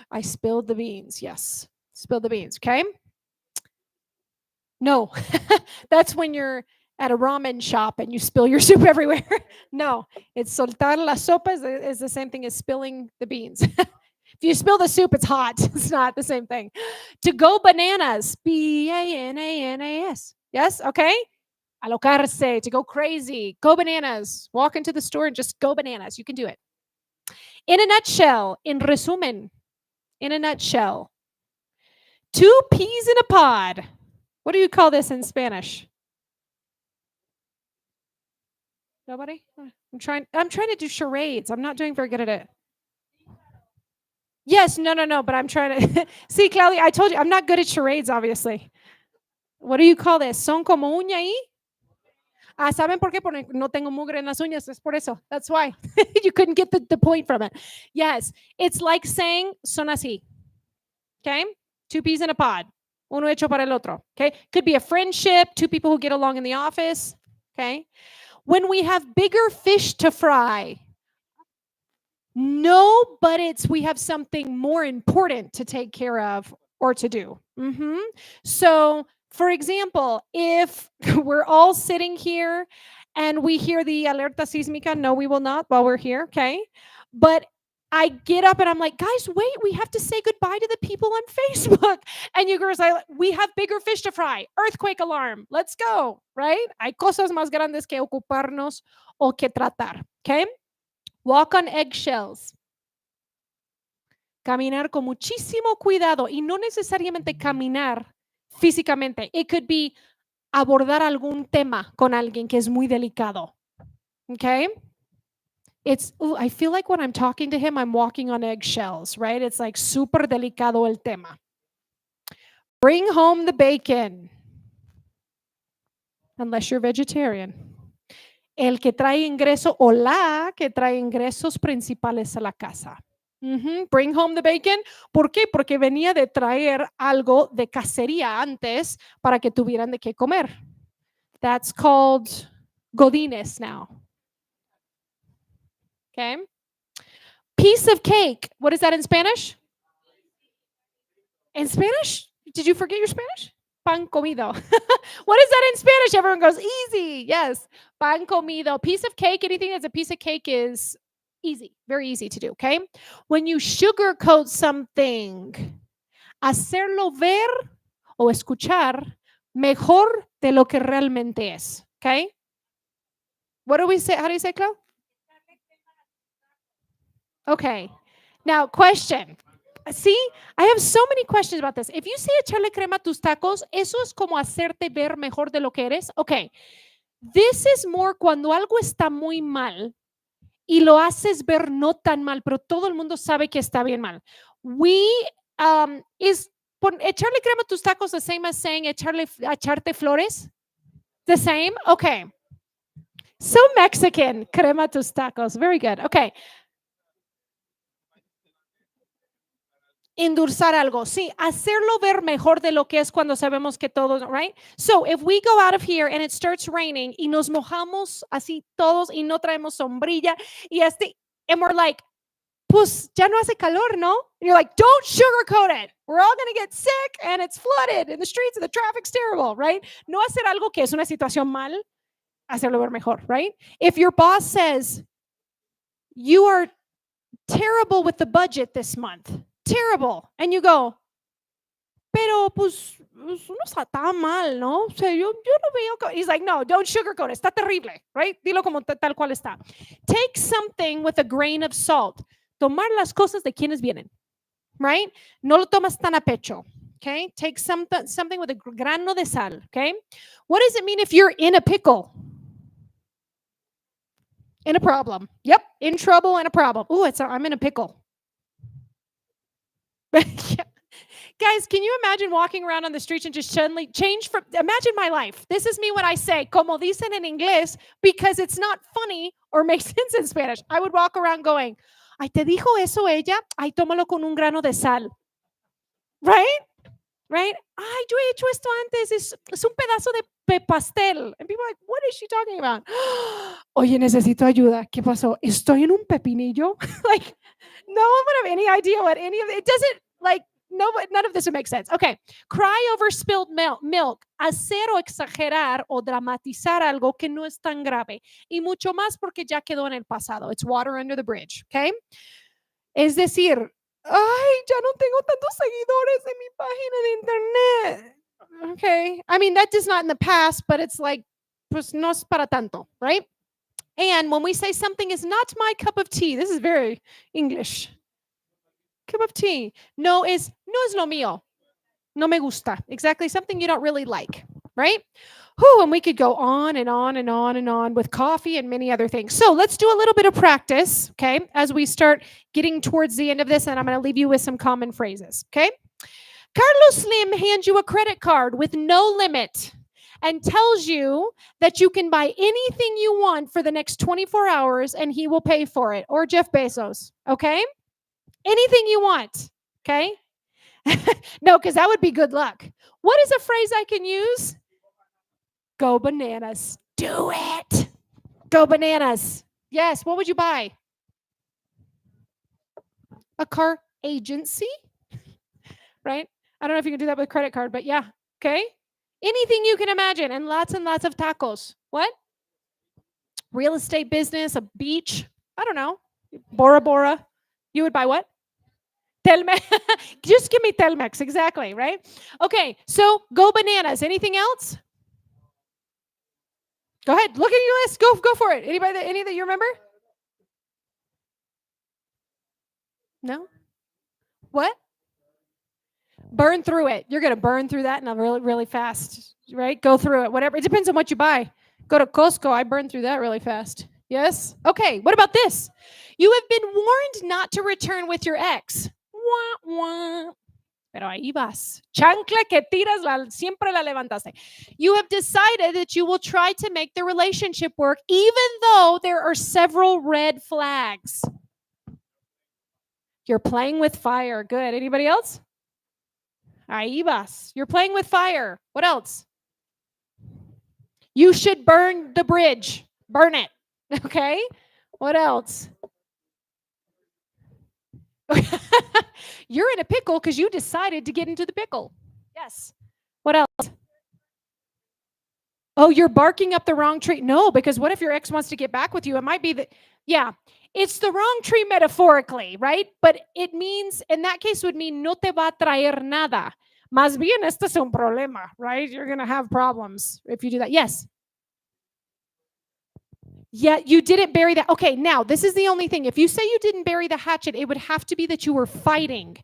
I spilled the beans. Yes. Spill the beans, okay? No. That's when you're at a ramen shop and you spill your soup everywhere. No. It's soltar la sopa is the same thing as spilling the beans. If you spill the soup, it's hot. It's not the same thing. To go bananas. B-A-N-A-N-A-S. Yes? Okay? Alocarse, to go crazy, go bananas, walk into the store and just go bananas. You can do it. In a nutshell, in resumen, in a nutshell, 2 peas in a pod. What do you call this in Spanish? Nobody? I'm trying to do charades. I'm not doing very good at it. Yes, no, but I'm trying to. See, Claudia, I told you, I'm not good at charades, obviously. What do you call this? Son como uña y? ¿Saben por qué? Porque no tengo mugre en las uñas. Es por eso. That's why. You couldn't get the point from it. Yes. It's like saying son así. Okay? 2 peas in a pod. Uno hecho para el otro. Okay? Could be a friendship, 2 people who get along in the office. Okay? When we have bigger fish to fry. No, but we have something more important to take care of or to do. So, for example, if we're all sitting here and we hear the alerta sísmica, no, we will not while we're here, okay? But I get up and I'm like, guys, wait, we have to say goodbye to the people on Facebook. And you girls are like, we have bigger fish to fry. Earthquake alarm. Let's go, right? Hay cosas más grandes que ocuparnos o que tratar, okay? Walk on eggshells. Caminar con muchísimo cuidado y no necesariamente caminar físicamente. It could be abordar algún tema con alguien que es muy delicado. Okay? I feel like when I'm talking to him, I'm walking on eggshells, right? It's like super delicado el tema. Bring home the bacon. Unless you're vegetarian. El que trae ingreso o la que trae ingresos principales a la casa. Bring home the bacon. ¿Por qué? Porque venía de traer algo de cacería antes para que tuvieran de qué comer. That's called godines now. Okay. Piece of cake. What is that in Spanish? In Spanish? Did you forget your Spanish? Pan comido. What is that in Spanish? Everyone goes, easy. Yes. Pan comido. Piece of cake, anything that's a piece of cake is easy. Very easy to do, okay? When you sugarcoat something, hacerlo ver o escuchar mejor de lo que realmente es, okay? What do we say? How do you say, Clau? Okay. Now, question. See, I have so many questions about this. If you say echarle crema a tus tacos, eso es como hacerte ver mejor de lo que eres. Okay. This is more cuando algo está muy mal y lo haces ver no tan mal, pero todo el mundo sabe que está bien mal. Echarle crema a tus tacos the same as saying echarte flores? The same? Okay. So Mexican, crema a tus tacos. Very good. Okay. Endulzar algo, sí, hacerlo ver mejor de lo que es cuando sabemos que todos, right? So, if we go out of here and it starts raining y nos mojamos así todos y no traemos sombrilla y and we're like, pues ya no hace calor, ¿no? And you're like, don't sugarcoat it. We're all going to get sick and it's flooded in the streets and the traffic's terrible, right? No hacer algo que es una situación mal, hacerlo ver mejor, right? If your boss says, you are terrible with the budget this month, terrible. And you go, pero pues no está tan mal, ¿no? O sea, yo no veo. He's like, no, don't sugarcoat it. Está terrible, right? Dilo como tal cual está. Take something with a grain of salt. Tomar las cosas de quienes vienen, right? No lo tomas tan a pecho, okay? Take something with a grano de sal, okay? What does it mean if you're in a pickle? In a problem. Yep, in trouble and a problem. Ooh, I'm in a pickle. Yeah. Guys, can you imagine walking around on the streets and just suddenly imagine my life. This is me when I say, como dicen en inglés, because it's not funny or makes sense in Spanish. I would walk around going, ay, ¿te dijo eso ella? Ay, tómalo con un grano de sal. Right? Right? Ay, yo he hecho esto antes. Es un pedazo de pastel. And people are like, what is she talking about? Oye, necesito ayuda. ¿Qué pasó? Estoy en un pepinillo. Like, no one would have any idea what any of it doesn't, like, no, none of this would make sense. Okay. Cry over spilled milk. Hacer o exagerar o dramatizar algo que no es tan grave. Y mucho más porque ya quedó en el pasado. It's water under the bridge. Okay. Es decir, ay, ya no tengo tantos seguidores en mi página de internet. Okay. I mean, that is not in the past, but it's like, pues no es para tanto, right? And when we say something is not my cup of tea, this is very English. Cup of tea. No es lo mío. No me gusta. Exactly. Something you don't really like, right? Whew, and we could go on and on and on and on with coffee and many other things. So let's do a little bit of practice, okay, as we start getting towards the end of this, and I'm going to leave you with some common phrases, okay? Carlos Slim hands you a credit card with no limit and tells you that you can buy anything you want for the next 24 hours and he will pay for it. Or Jeff Bezos, okay? Anything you want, okay? No, because that would be good luck. What is a phrase I can use? Go bananas. Do it. Go bananas. Yes, what would you buy? A car agency, right? I don't know if you can do that with a credit card, but yeah, okay? Anything you can imagine, and lots of tacos. What? Real estate business, a beach. I don't know. Bora Bora. You would buy what? Telmex. Just give me Telmex. Exactly, right? Okay, so go bananas. Anything else? Go ahead. Look at your list. Go for it. Any that you remember? No? What? Burn through it. You're going to burn through that in a really fast, right? Go through it. Whatever. It depends on what you buy. Go to Costco. I burn through that really fast. Yes? Okay. What about this? You have been warned not to return with your ex. Wah, wah. Pero ahí vas. Chancla que tiras, siempre la levantaste. You have decided that you will try to make the relationship work even though there are several red flags. You're playing with fire. Good. Anybody else? Ahí vas. You're playing with fire. What else? You should burn the bridge. Burn it. Okay? What else? You're in a pickle because you decided to get into the pickle. Yes. What else? Oh, you're barking up the wrong tree. No, because what if your ex wants to get back with you? It might be that, yeah, it's the wrong tree metaphorically, right? But it means, in that case, would mean no te va a traer nada. Más bien, este es un problema, right? You're going to have problems if you do that. Yes. Yeah, you didn't bury that. Okay, now this is the only thing. If you say you didn't bury the hatchet, it would have to be that you were fighting.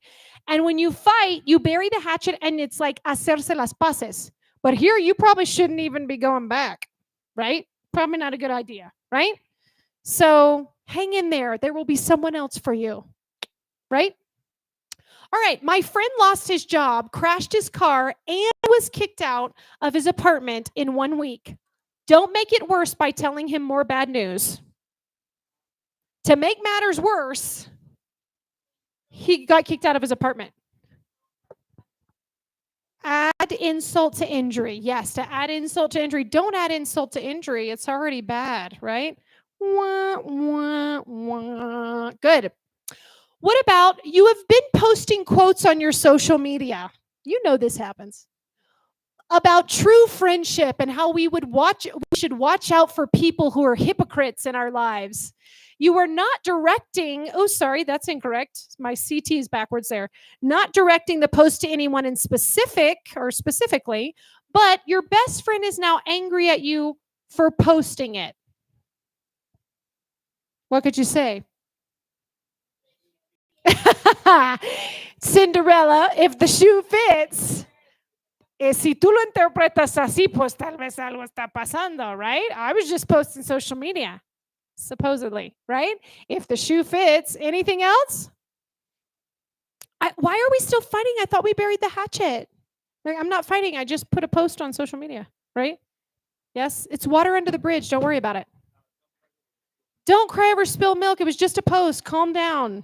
And when you fight, you bury the hatchet and it's like hacerse las paces. But here you probably shouldn't even be going back, right? Probably not a good idea, right? So hang in there. There will be someone else for you, right? All right, my friend lost his job, crashed his car, and was kicked out of his apartment in 1 week. Don't make it worse by telling him more bad news. To make matters worse, he got kicked out of his apartment. Add insult to injury. Yes, to add insult to injury. Don't add insult to injury. It's already bad, right? Wah, wah, wah. Good. What about you have been posting quotes on your social media? You know this happens. About true friendship and how we should watch out for people who are hypocrites in our lives. You are not directing, oh, sorry, that's incorrect. My CT is backwards there. Not directing the post to anyone in specific or specifically, but your best friend is now angry at you for posting it. What could you say? Cinderella, if the shoe fits. Si tú lo interpretas así, pues tal vez algo está pasando, right? I was just posting social media, supposedly, right? If the shoe fits, anything else? Why are we still fighting? I thought we buried the hatchet. Like, I'm not fighting. I just put a post on social media, right? Yes, it's water under the bridge. Don't worry about it. Don't cry over spilled milk. It was just a post. Calm down.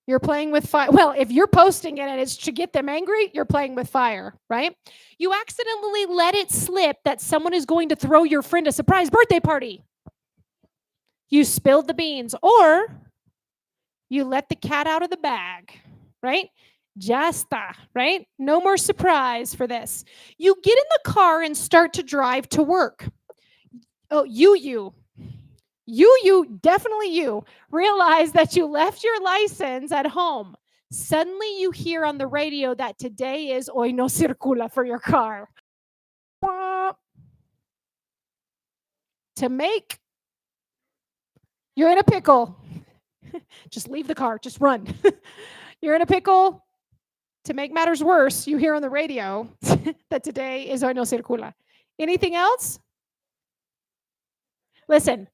You're playing with fire. Well, if you're posting it and it's to get them angry, you're playing with fire, right? You accidentally let it slip that someone is going to throw your friend a surprise birthday party. You spilled the beans, or you let the cat out of the bag, right? Ya está, right? No more surprise for this. You get in the car and start to drive to work. Oh, you, definitely you, realize that you left your license at home. Suddenly you hear on the radio that today is hoy no circula for your car. You're in a pickle. Just leave the car, just run. You're in a pickle. To make matters worse, you hear on the radio that today is hoy no circula. Anything else? Listen.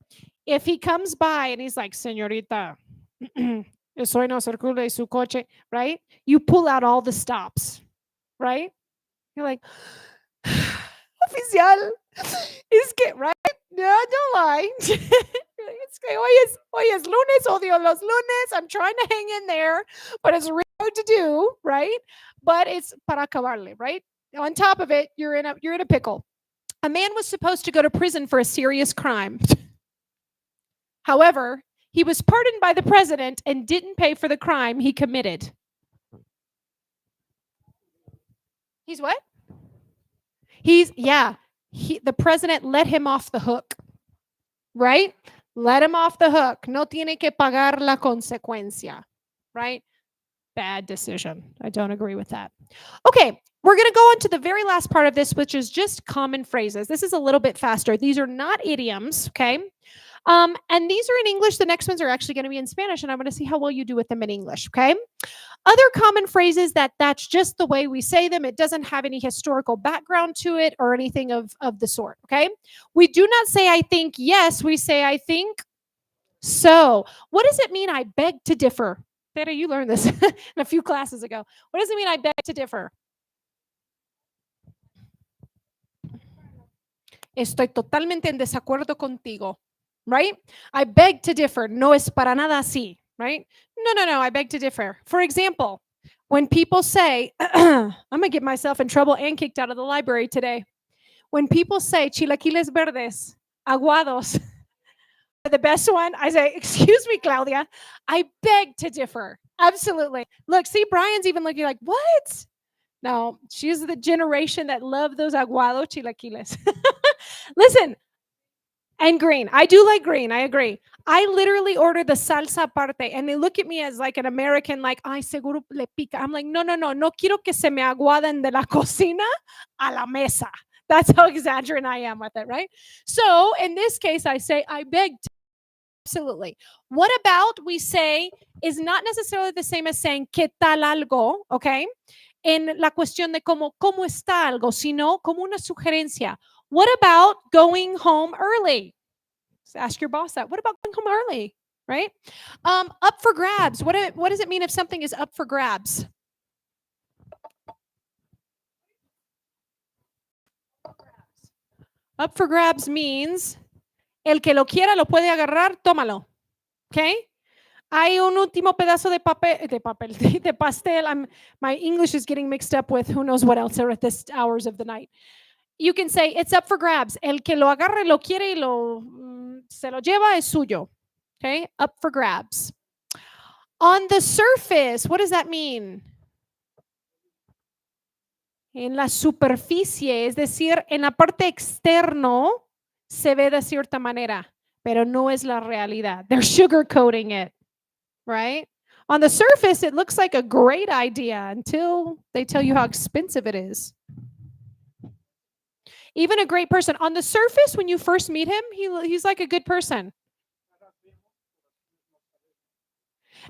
If he comes by and he's like, señorita, eso no circula y su coche, right? You pull out all the stops, right? You're like, oficial, es que, right? No, don't lie. It's que hoy es lunes, odio los lunes. I'm trying to hang in there, but it's really hard to do, right? But it's para acabarle, right? On top of it, you're in a pickle. A man was supposed to go to prison for a serious crime. However, He was pardoned by the president and didn't pay for the crime he committed. He's what? The president let him off the hook, right? Let him off the hook. No tiene que pagar la consecuencia, right? Bad decision. I don't agree with that. Okay, we're going to go on to the very last part of this, which is just common phrases. This is a little bit faster. These are not idioms, okay? And these are in English. The next ones are actually going to be in Spanish, and I'm going to see how well you do with them in English, okay? Other common phrases that's just the way we say them. It doesn't have any historical background to it or anything of the sort, okay? We do not say I think yes, we say I think so. What does it mean I beg to differ? Theta, you learned this in a few classes ago. What does it mean I beg to differ? Estoy totalmente en desacuerdo contigo, right? I beg to differ. No es para nada así, right? No, I beg to differ. For example, when people say, I'm going to get myself in trouble and kicked out of the library today. When people say chilaquiles verdes, aguados, the best one, I say, excuse me, Claudia, I beg to differ. Absolutely. Look, see, Brian's even looking like, what? No, she's the generation that love those aguado chilaquiles. Listen, and green. I do like green. I agree. I literally order the salsa aparte, and they look at me as like an American, like, ay, seguro le pica. I'm like, no quiero que se me aguaden de la cocina a la mesa. That's how exaggerated I am with it, right? So in this case, I say, I beg to. Absolutely. What about we say is not necessarily the same as saying ¿qué tal algo? Okay. En la cuestión de cómo está algo, sino como una sugerencia. What about going home early? So ask your boss that. What about going home early? Right? Up for grabs. What does it mean if something is up for grabs? Up for grabs means el que lo quiera lo puede agarrar, tómalo. Okay? Hay un último pedazo de pastel. My English is getting mixed up with who knows what else are at this hours of the night. You can say it's up for grabs. El que lo agarre, lo quiere y se lo lleva es suyo. Okay? Up for grabs. On the surface, what does that mean? En la superficie, es decir, en la parte externo se ve de cierta manera, pero no es la realidad. They're sugarcoating it, right? On the surface, it looks like a great idea until they tell you how expensive it is. Even a great person. On the surface, when you first meet him, he's like a good person.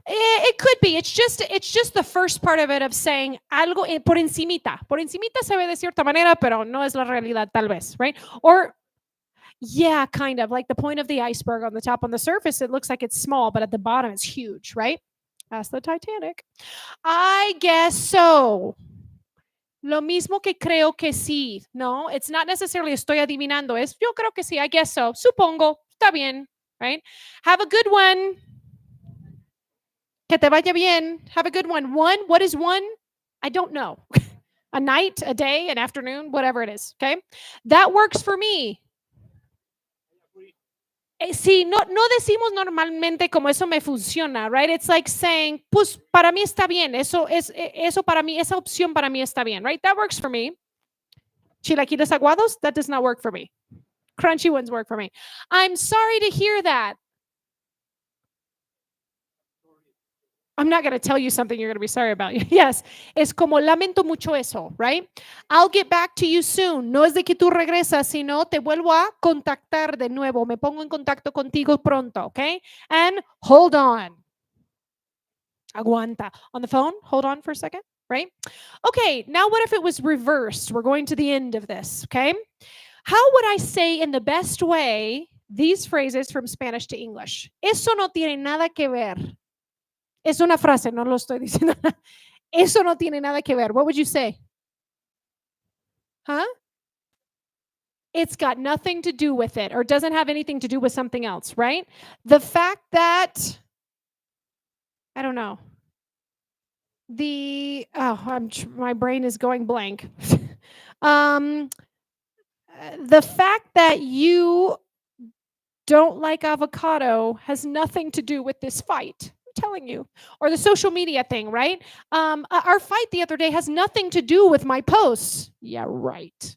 It could be. It's just the first part of it of saying algo por encimita. Por encimita se ve de cierta manera, pero no es la realidad tal vez, right? Or, yeah, kind of like the point of the iceberg on the top. On the surface, it looks like it's small, but at the bottom, it's huge, right? That's the Titanic. I guess so. Lo mismo que creo que sí. No, it's not necessarily estoy adivinando. Es yo creo que sí. I guess so. Supongo. Está bien, right? Have a good one. Que te vaya bien. Have a good one. One, what is one? I don't know. A night, a day, an afternoon, whatever it is, okay? That works for me. Sí, no decimos normalmente como eso me funciona, right? It's like saying, pues para mí está bien. Eso para mí, esa opción para mí está bien, right? That works for me. Chilaquiles aguados, that does not work for me. Crunchy ones work for me. I'm sorry to hear that. I'm not going to tell you something you're going to be sorry about. Yes, es como lamento mucho eso, right? I'll get back to you soon. No es de que tú regresas, sino te vuelvo a contactar de nuevo. Me pongo en contacto contigo pronto, okay? And hold on. Aguanta. On the phone, hold on for a second, right? Okay, now what if it was reversed? We're going to the end of this, okay? How would I say in the best way these phrases from Spanish to English? Eso no tiene nada que ver. Es una frase, no lo estoy diciendo. Eso no tiene nada que ver. What would you say? Huh? It's got nothing to do with it or doesn't have anything to do with something else, right? The fact that, I don't know. My brain is going blank. The fact that you don't like avocado has nothing to do with this fight. I'm telling you. Or the social media thing, right? Our fight the other day has nothing to do with my posts. Yeah, right.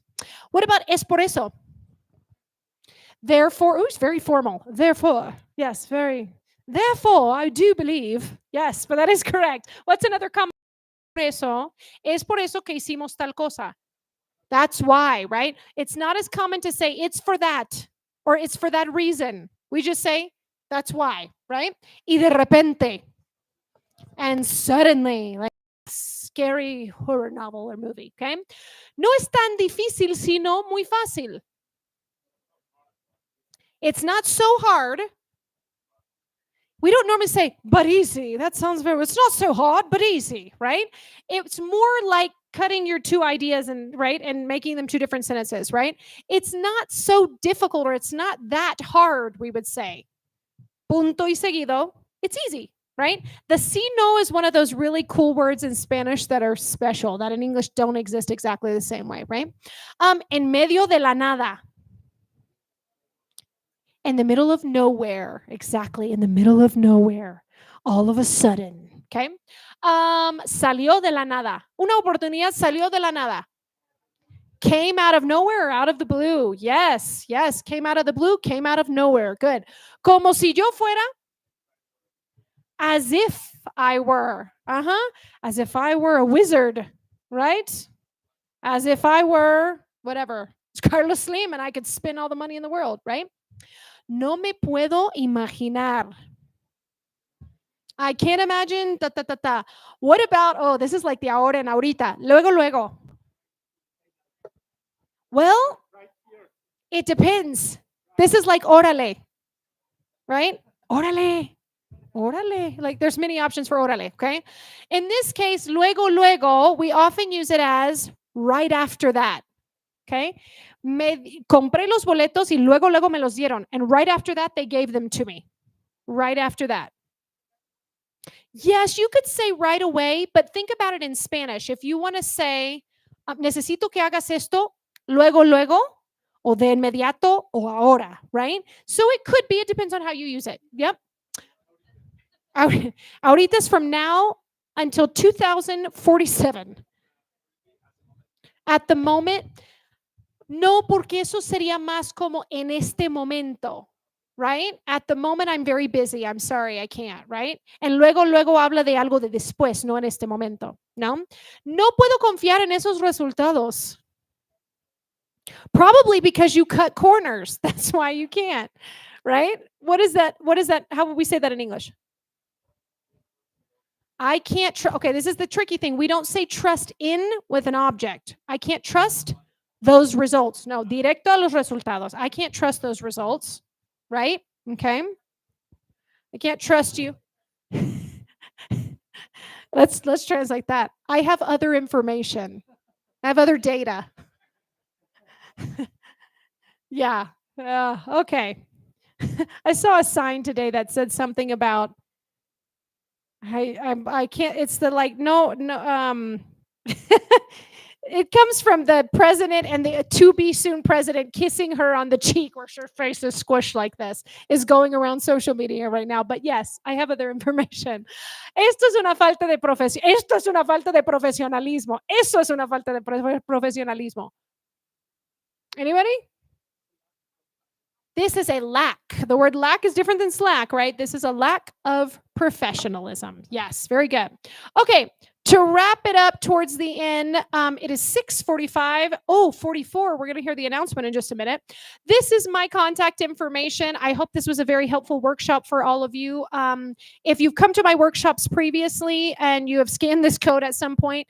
What about es por eso? Therefore, ooh, it's very formal. Therefore, yes, very. Therefore, I do believe. Yes, but that is correct. What's another common? Eso, es por eso que hicimos tal cosa. That's why, right? It's not as common to say it's for that or it's for that reason. We just say that's why, right? Y de repente. And suddenly, like scary horror novel or movie, okay? No es tan difícil, sino muy fácil. It's not so hard. We don't normally say, but easy. That sounds very, it's not so hard, but easy, right? It's more like cutting your two ideas and making them two different sentences, right? It's not so difficult or it's not that hard, we would say. Punto y seguido, it's easy, right? The si no is one of those really cool words in Spanish that are special, that in English don't exist exactly the same way, right? En medio de la nada. In the middle of nowhere, exactly, in the middle of nowhere, all of a sudden, okay? Salió de la nada. Una oportunidad salió de la nada. Came out of nowhere or out of the blue. Yes, came out of the blue, came out of nowhere. Good. Como si yo fuera. As if I were. As if I were a wizard, right? As if I were, whatever, Carlos Slim and I could spin all the money in the world, right? No me puedo imaginar. I can't imagine. What about, oh, this is like the ahora and ahorita. Luego. Well, it depends. This is like órale, right? Órale. Like there's many options for órale, okay? In this case, luego, we often use it as right after that, okay? Compré los boletos y luego me los dieron. And right after that, they gave them to me. Right after that. Yes, you could say right away, but think about it in Spanish. If you want to say, necesito que hagas esto, luego, o de inmediato, o ahora, right? So it could be, it depends on how you use it. Yep. Ahorita is from now until 2047. At the moment, no, porque eso sería más como en este momento, right? At the moment, I'm very busy. I'm sorry, I can't, right? And luego habla de algo de después, no en este momento, ¿no? No puedo confiar en esos resultados. Probably because you cut corners. That's why you can't, right? What is that? How would we say that in English? I can't okay, this is the tricky thing. We don't say trust in with an object. I can't trust those results. No, directo a los resultados. I can't trust those results, right? Okay. I can't trust you. Let's translate that. I have other information. I have other data. Yeah. Okay. I saw a sign today that said something about I can't, it's the like no it comes from the president and the to be soon president kissing her on the cheek where her face is squished like this is going around social media right now. But yes, I have other information. Esto es una falta de profesionalismo. Eso es una falta de profesionalismo. Anybody? This is a lack. The word lack is different than slack, right? This is a lack of professionalism. Yes, very good. Okay, to wrap it up towards the end, it is 6:45. Oh, 44. We're going to hear the announcement in just a minute. This is my contact information. I hope this was a very helpful workshop for all of you. If you've come to my workshops previously and you have scanned this code at some point,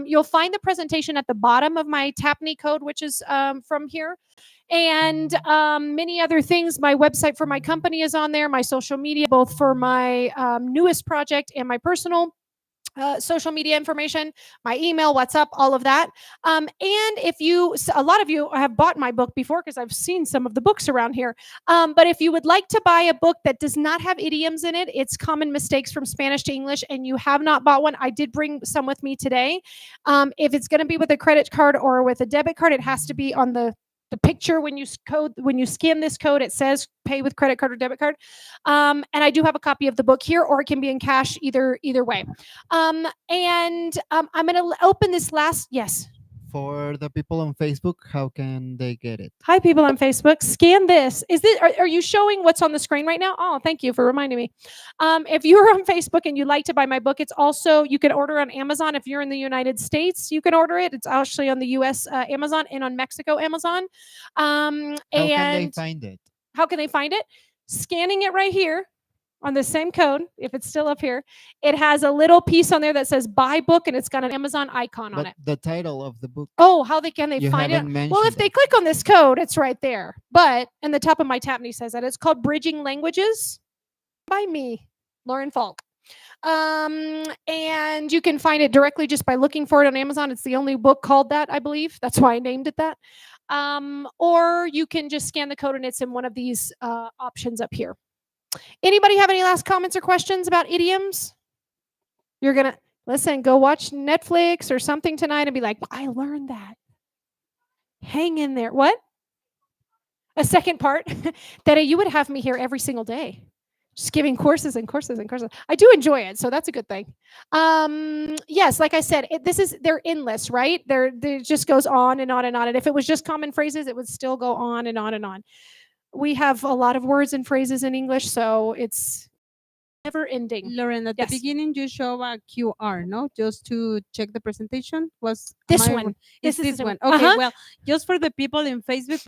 you'll find the presentation at the bottom of my Tapney code, which is from here. And many other things. My website for my company is on there, my social media, both for my newest project and my personal social media information, my email, WhatsApp, all of that. And if a lot of you have bought my book before because I've seen some of the books around here. But if you would like to buy a book that does not have idioms in it, it's Common Mistakes from Spanish to English, and you have not bought one, I did bring some with me today. If it's going to be with a credit card or with a debit card, it has to be on the the picture when you scan this code, it says pay with credit card or debit card. And I do have a copy of the book here, or it can be in cash, either way. I'm going to open this last. Yes.
For the people on Facebook, how can they get it?
Hi, people on Facebook. Scan this. Are you showing what's on the screen right now? Oh, thank you for reminding me. If you're on Facebook and you'd like to buy my book, it's also, you can order on Amazon. If you're in the United States, you can order it. It's actually on the US Amazon and on Mexico Amazon.
How can they find it?
How can they find it? Scanning it right here on the same code, if it's still up here, it has a little piece on there that says buy book, and it's got an Amazon icon on it.
The title of the book.
Oh, how can they
You
find it?
haven't
Well, if
mentioned
they
it.
click on this code, it's right there. But in the top of my Tapney says that it's called Bridging Languages by me, Lauren Faulk. And you can find it directly just by looking for it on Amazon. It's the only book called that, I believe. That's why I named it that. Or you can just scan the code and it's in one of these options up here. Anybody have any last comments or questions about idioms? You're going to, listen, go watch Netflix or something tonight and be like, I learned that. Hang in there. What? A second part that you would have me here every single day, just giving courses and courses and courses. I do enjoy it, so that's a good thing. Yes, like I said, they're endless, right? They just goes on and on and on. And if it was just common phrases, it would still go on and on and on. We have a lot of words and phrases in English, so it's never ending.
Lauren, at
Yes.
the beginning, you show a QR, no? Just to check the presentation. Was
This
my-
one.
Is
This is
this
the
one?
one.
Okay,
Uh-huh.
well, just for the people in Facebook,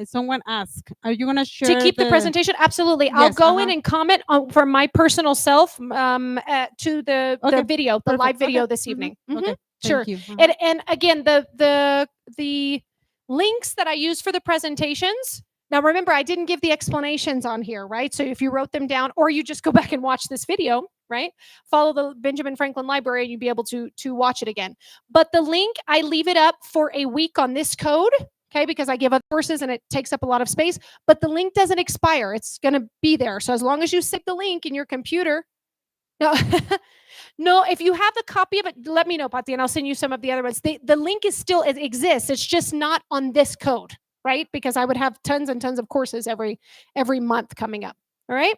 someone asked, are you gonna share
To keep the presentation, absolutely. I'll
Yes,
go in
uh-huh.
and comment on for my personal self to the
Okay,
video, the
perfect.
live video
Okay,
this
mhm,
evening.
okay,
Mhm, sure.
thank you. Uh-huh.
And again, the links that I use for the presentations. Now remember, I didn't give the explanations on here, right? So if you wrote them down, or you just go back and watch this video, right? Follow the Benjamin Franklin Library, and you'll be able to watch it again. But the link, I leave it up for a week on this code. Okay, because I give other courses and it takes up a lot of space, but the link doesn't expire. It's going to be there. So as long as you stick the link in your computer, no, no, if you have the copy of it, let me know, Pati, and I'll send you some of the other ones. The link is still, it exists. It's just not on this code, right? Because I would have tons and tons of courses every month coming up. All right.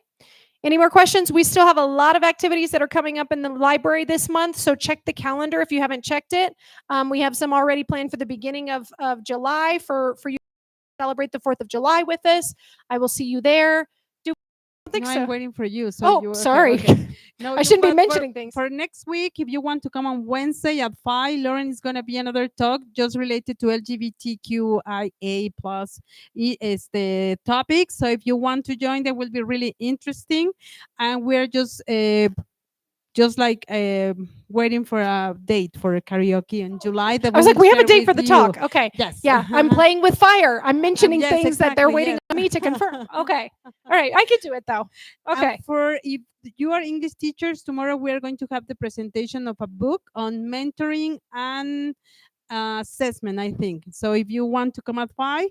Any more questions? We still have a lot of activities that are coming up in the library this month, so check the calendar if you haven't checked it. We have some already planned for the beginning of July for you to celebrate the 4th of July with us. I will see you there. I think
No,
so.
I'm waiting for you. So
Oh,
you, okay,
sorry.
okay. No,
I shouldn't be
but
mentioning things.
For next week, if you want to come on Wednesday at 5, Lauren is going to be another talk just related to LGBTQIA plus is the topic. So if you want to join, that will be really interesting. And we're just like waiting for a date for a karaoke in July. That
I was
we
like,
will
we have a
share
date for
with
the
you.
talk. Okay.
Yes.
Yeah, I'm playing with fire. I'm mentioning
Yes,
things that they're
exactly,
waiting
yes.
on me to confirm. Okay. All right. I could do it though. Okay.
And for if you are English teachers, tomorrow we are going to have the presentation of a book on mentoring and assessment, I think. So if you want to come at 5,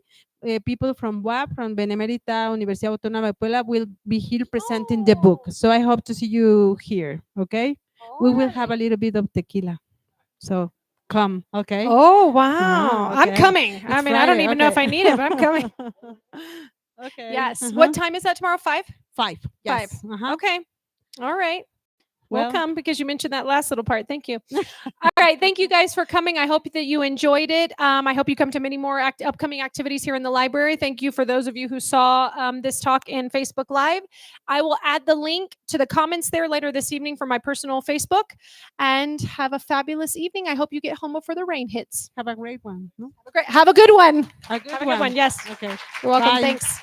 people from WAP, from Benemérita Universidad Autónoma de Puebla, will be here presenting the book. So I hope to see you here, okay? We will have a little bit of tequila. So come, okay?
Oh, wow. I'm
okay.
coming.
It's
I mean, I don't
Friday,
even know if
okay.
I need it, but I'm coming.
Okay.
Yes.
Uh-huh.
What time is that tomorrow? 5?
5. Yes.
5.
Uh-huh.
Okay. All right. We'll
Well-
come because you mentioned that last little part. Thank you. All right. Thank you guys for coming. I hope that you enjoyed it. I hope you come to many more upcoming activities here in the library. Thank you for those of you who saw this talk in Facebook Live. I will add the link to the comments there later this evening for my personal Facebook. And have a fabulous evening. I hope you get home before the rain hits.
Have a great one. No?
Have a good one.
A good
Have a good one. Yes.
Okay.
You're welcome.
Bye.
Thanks.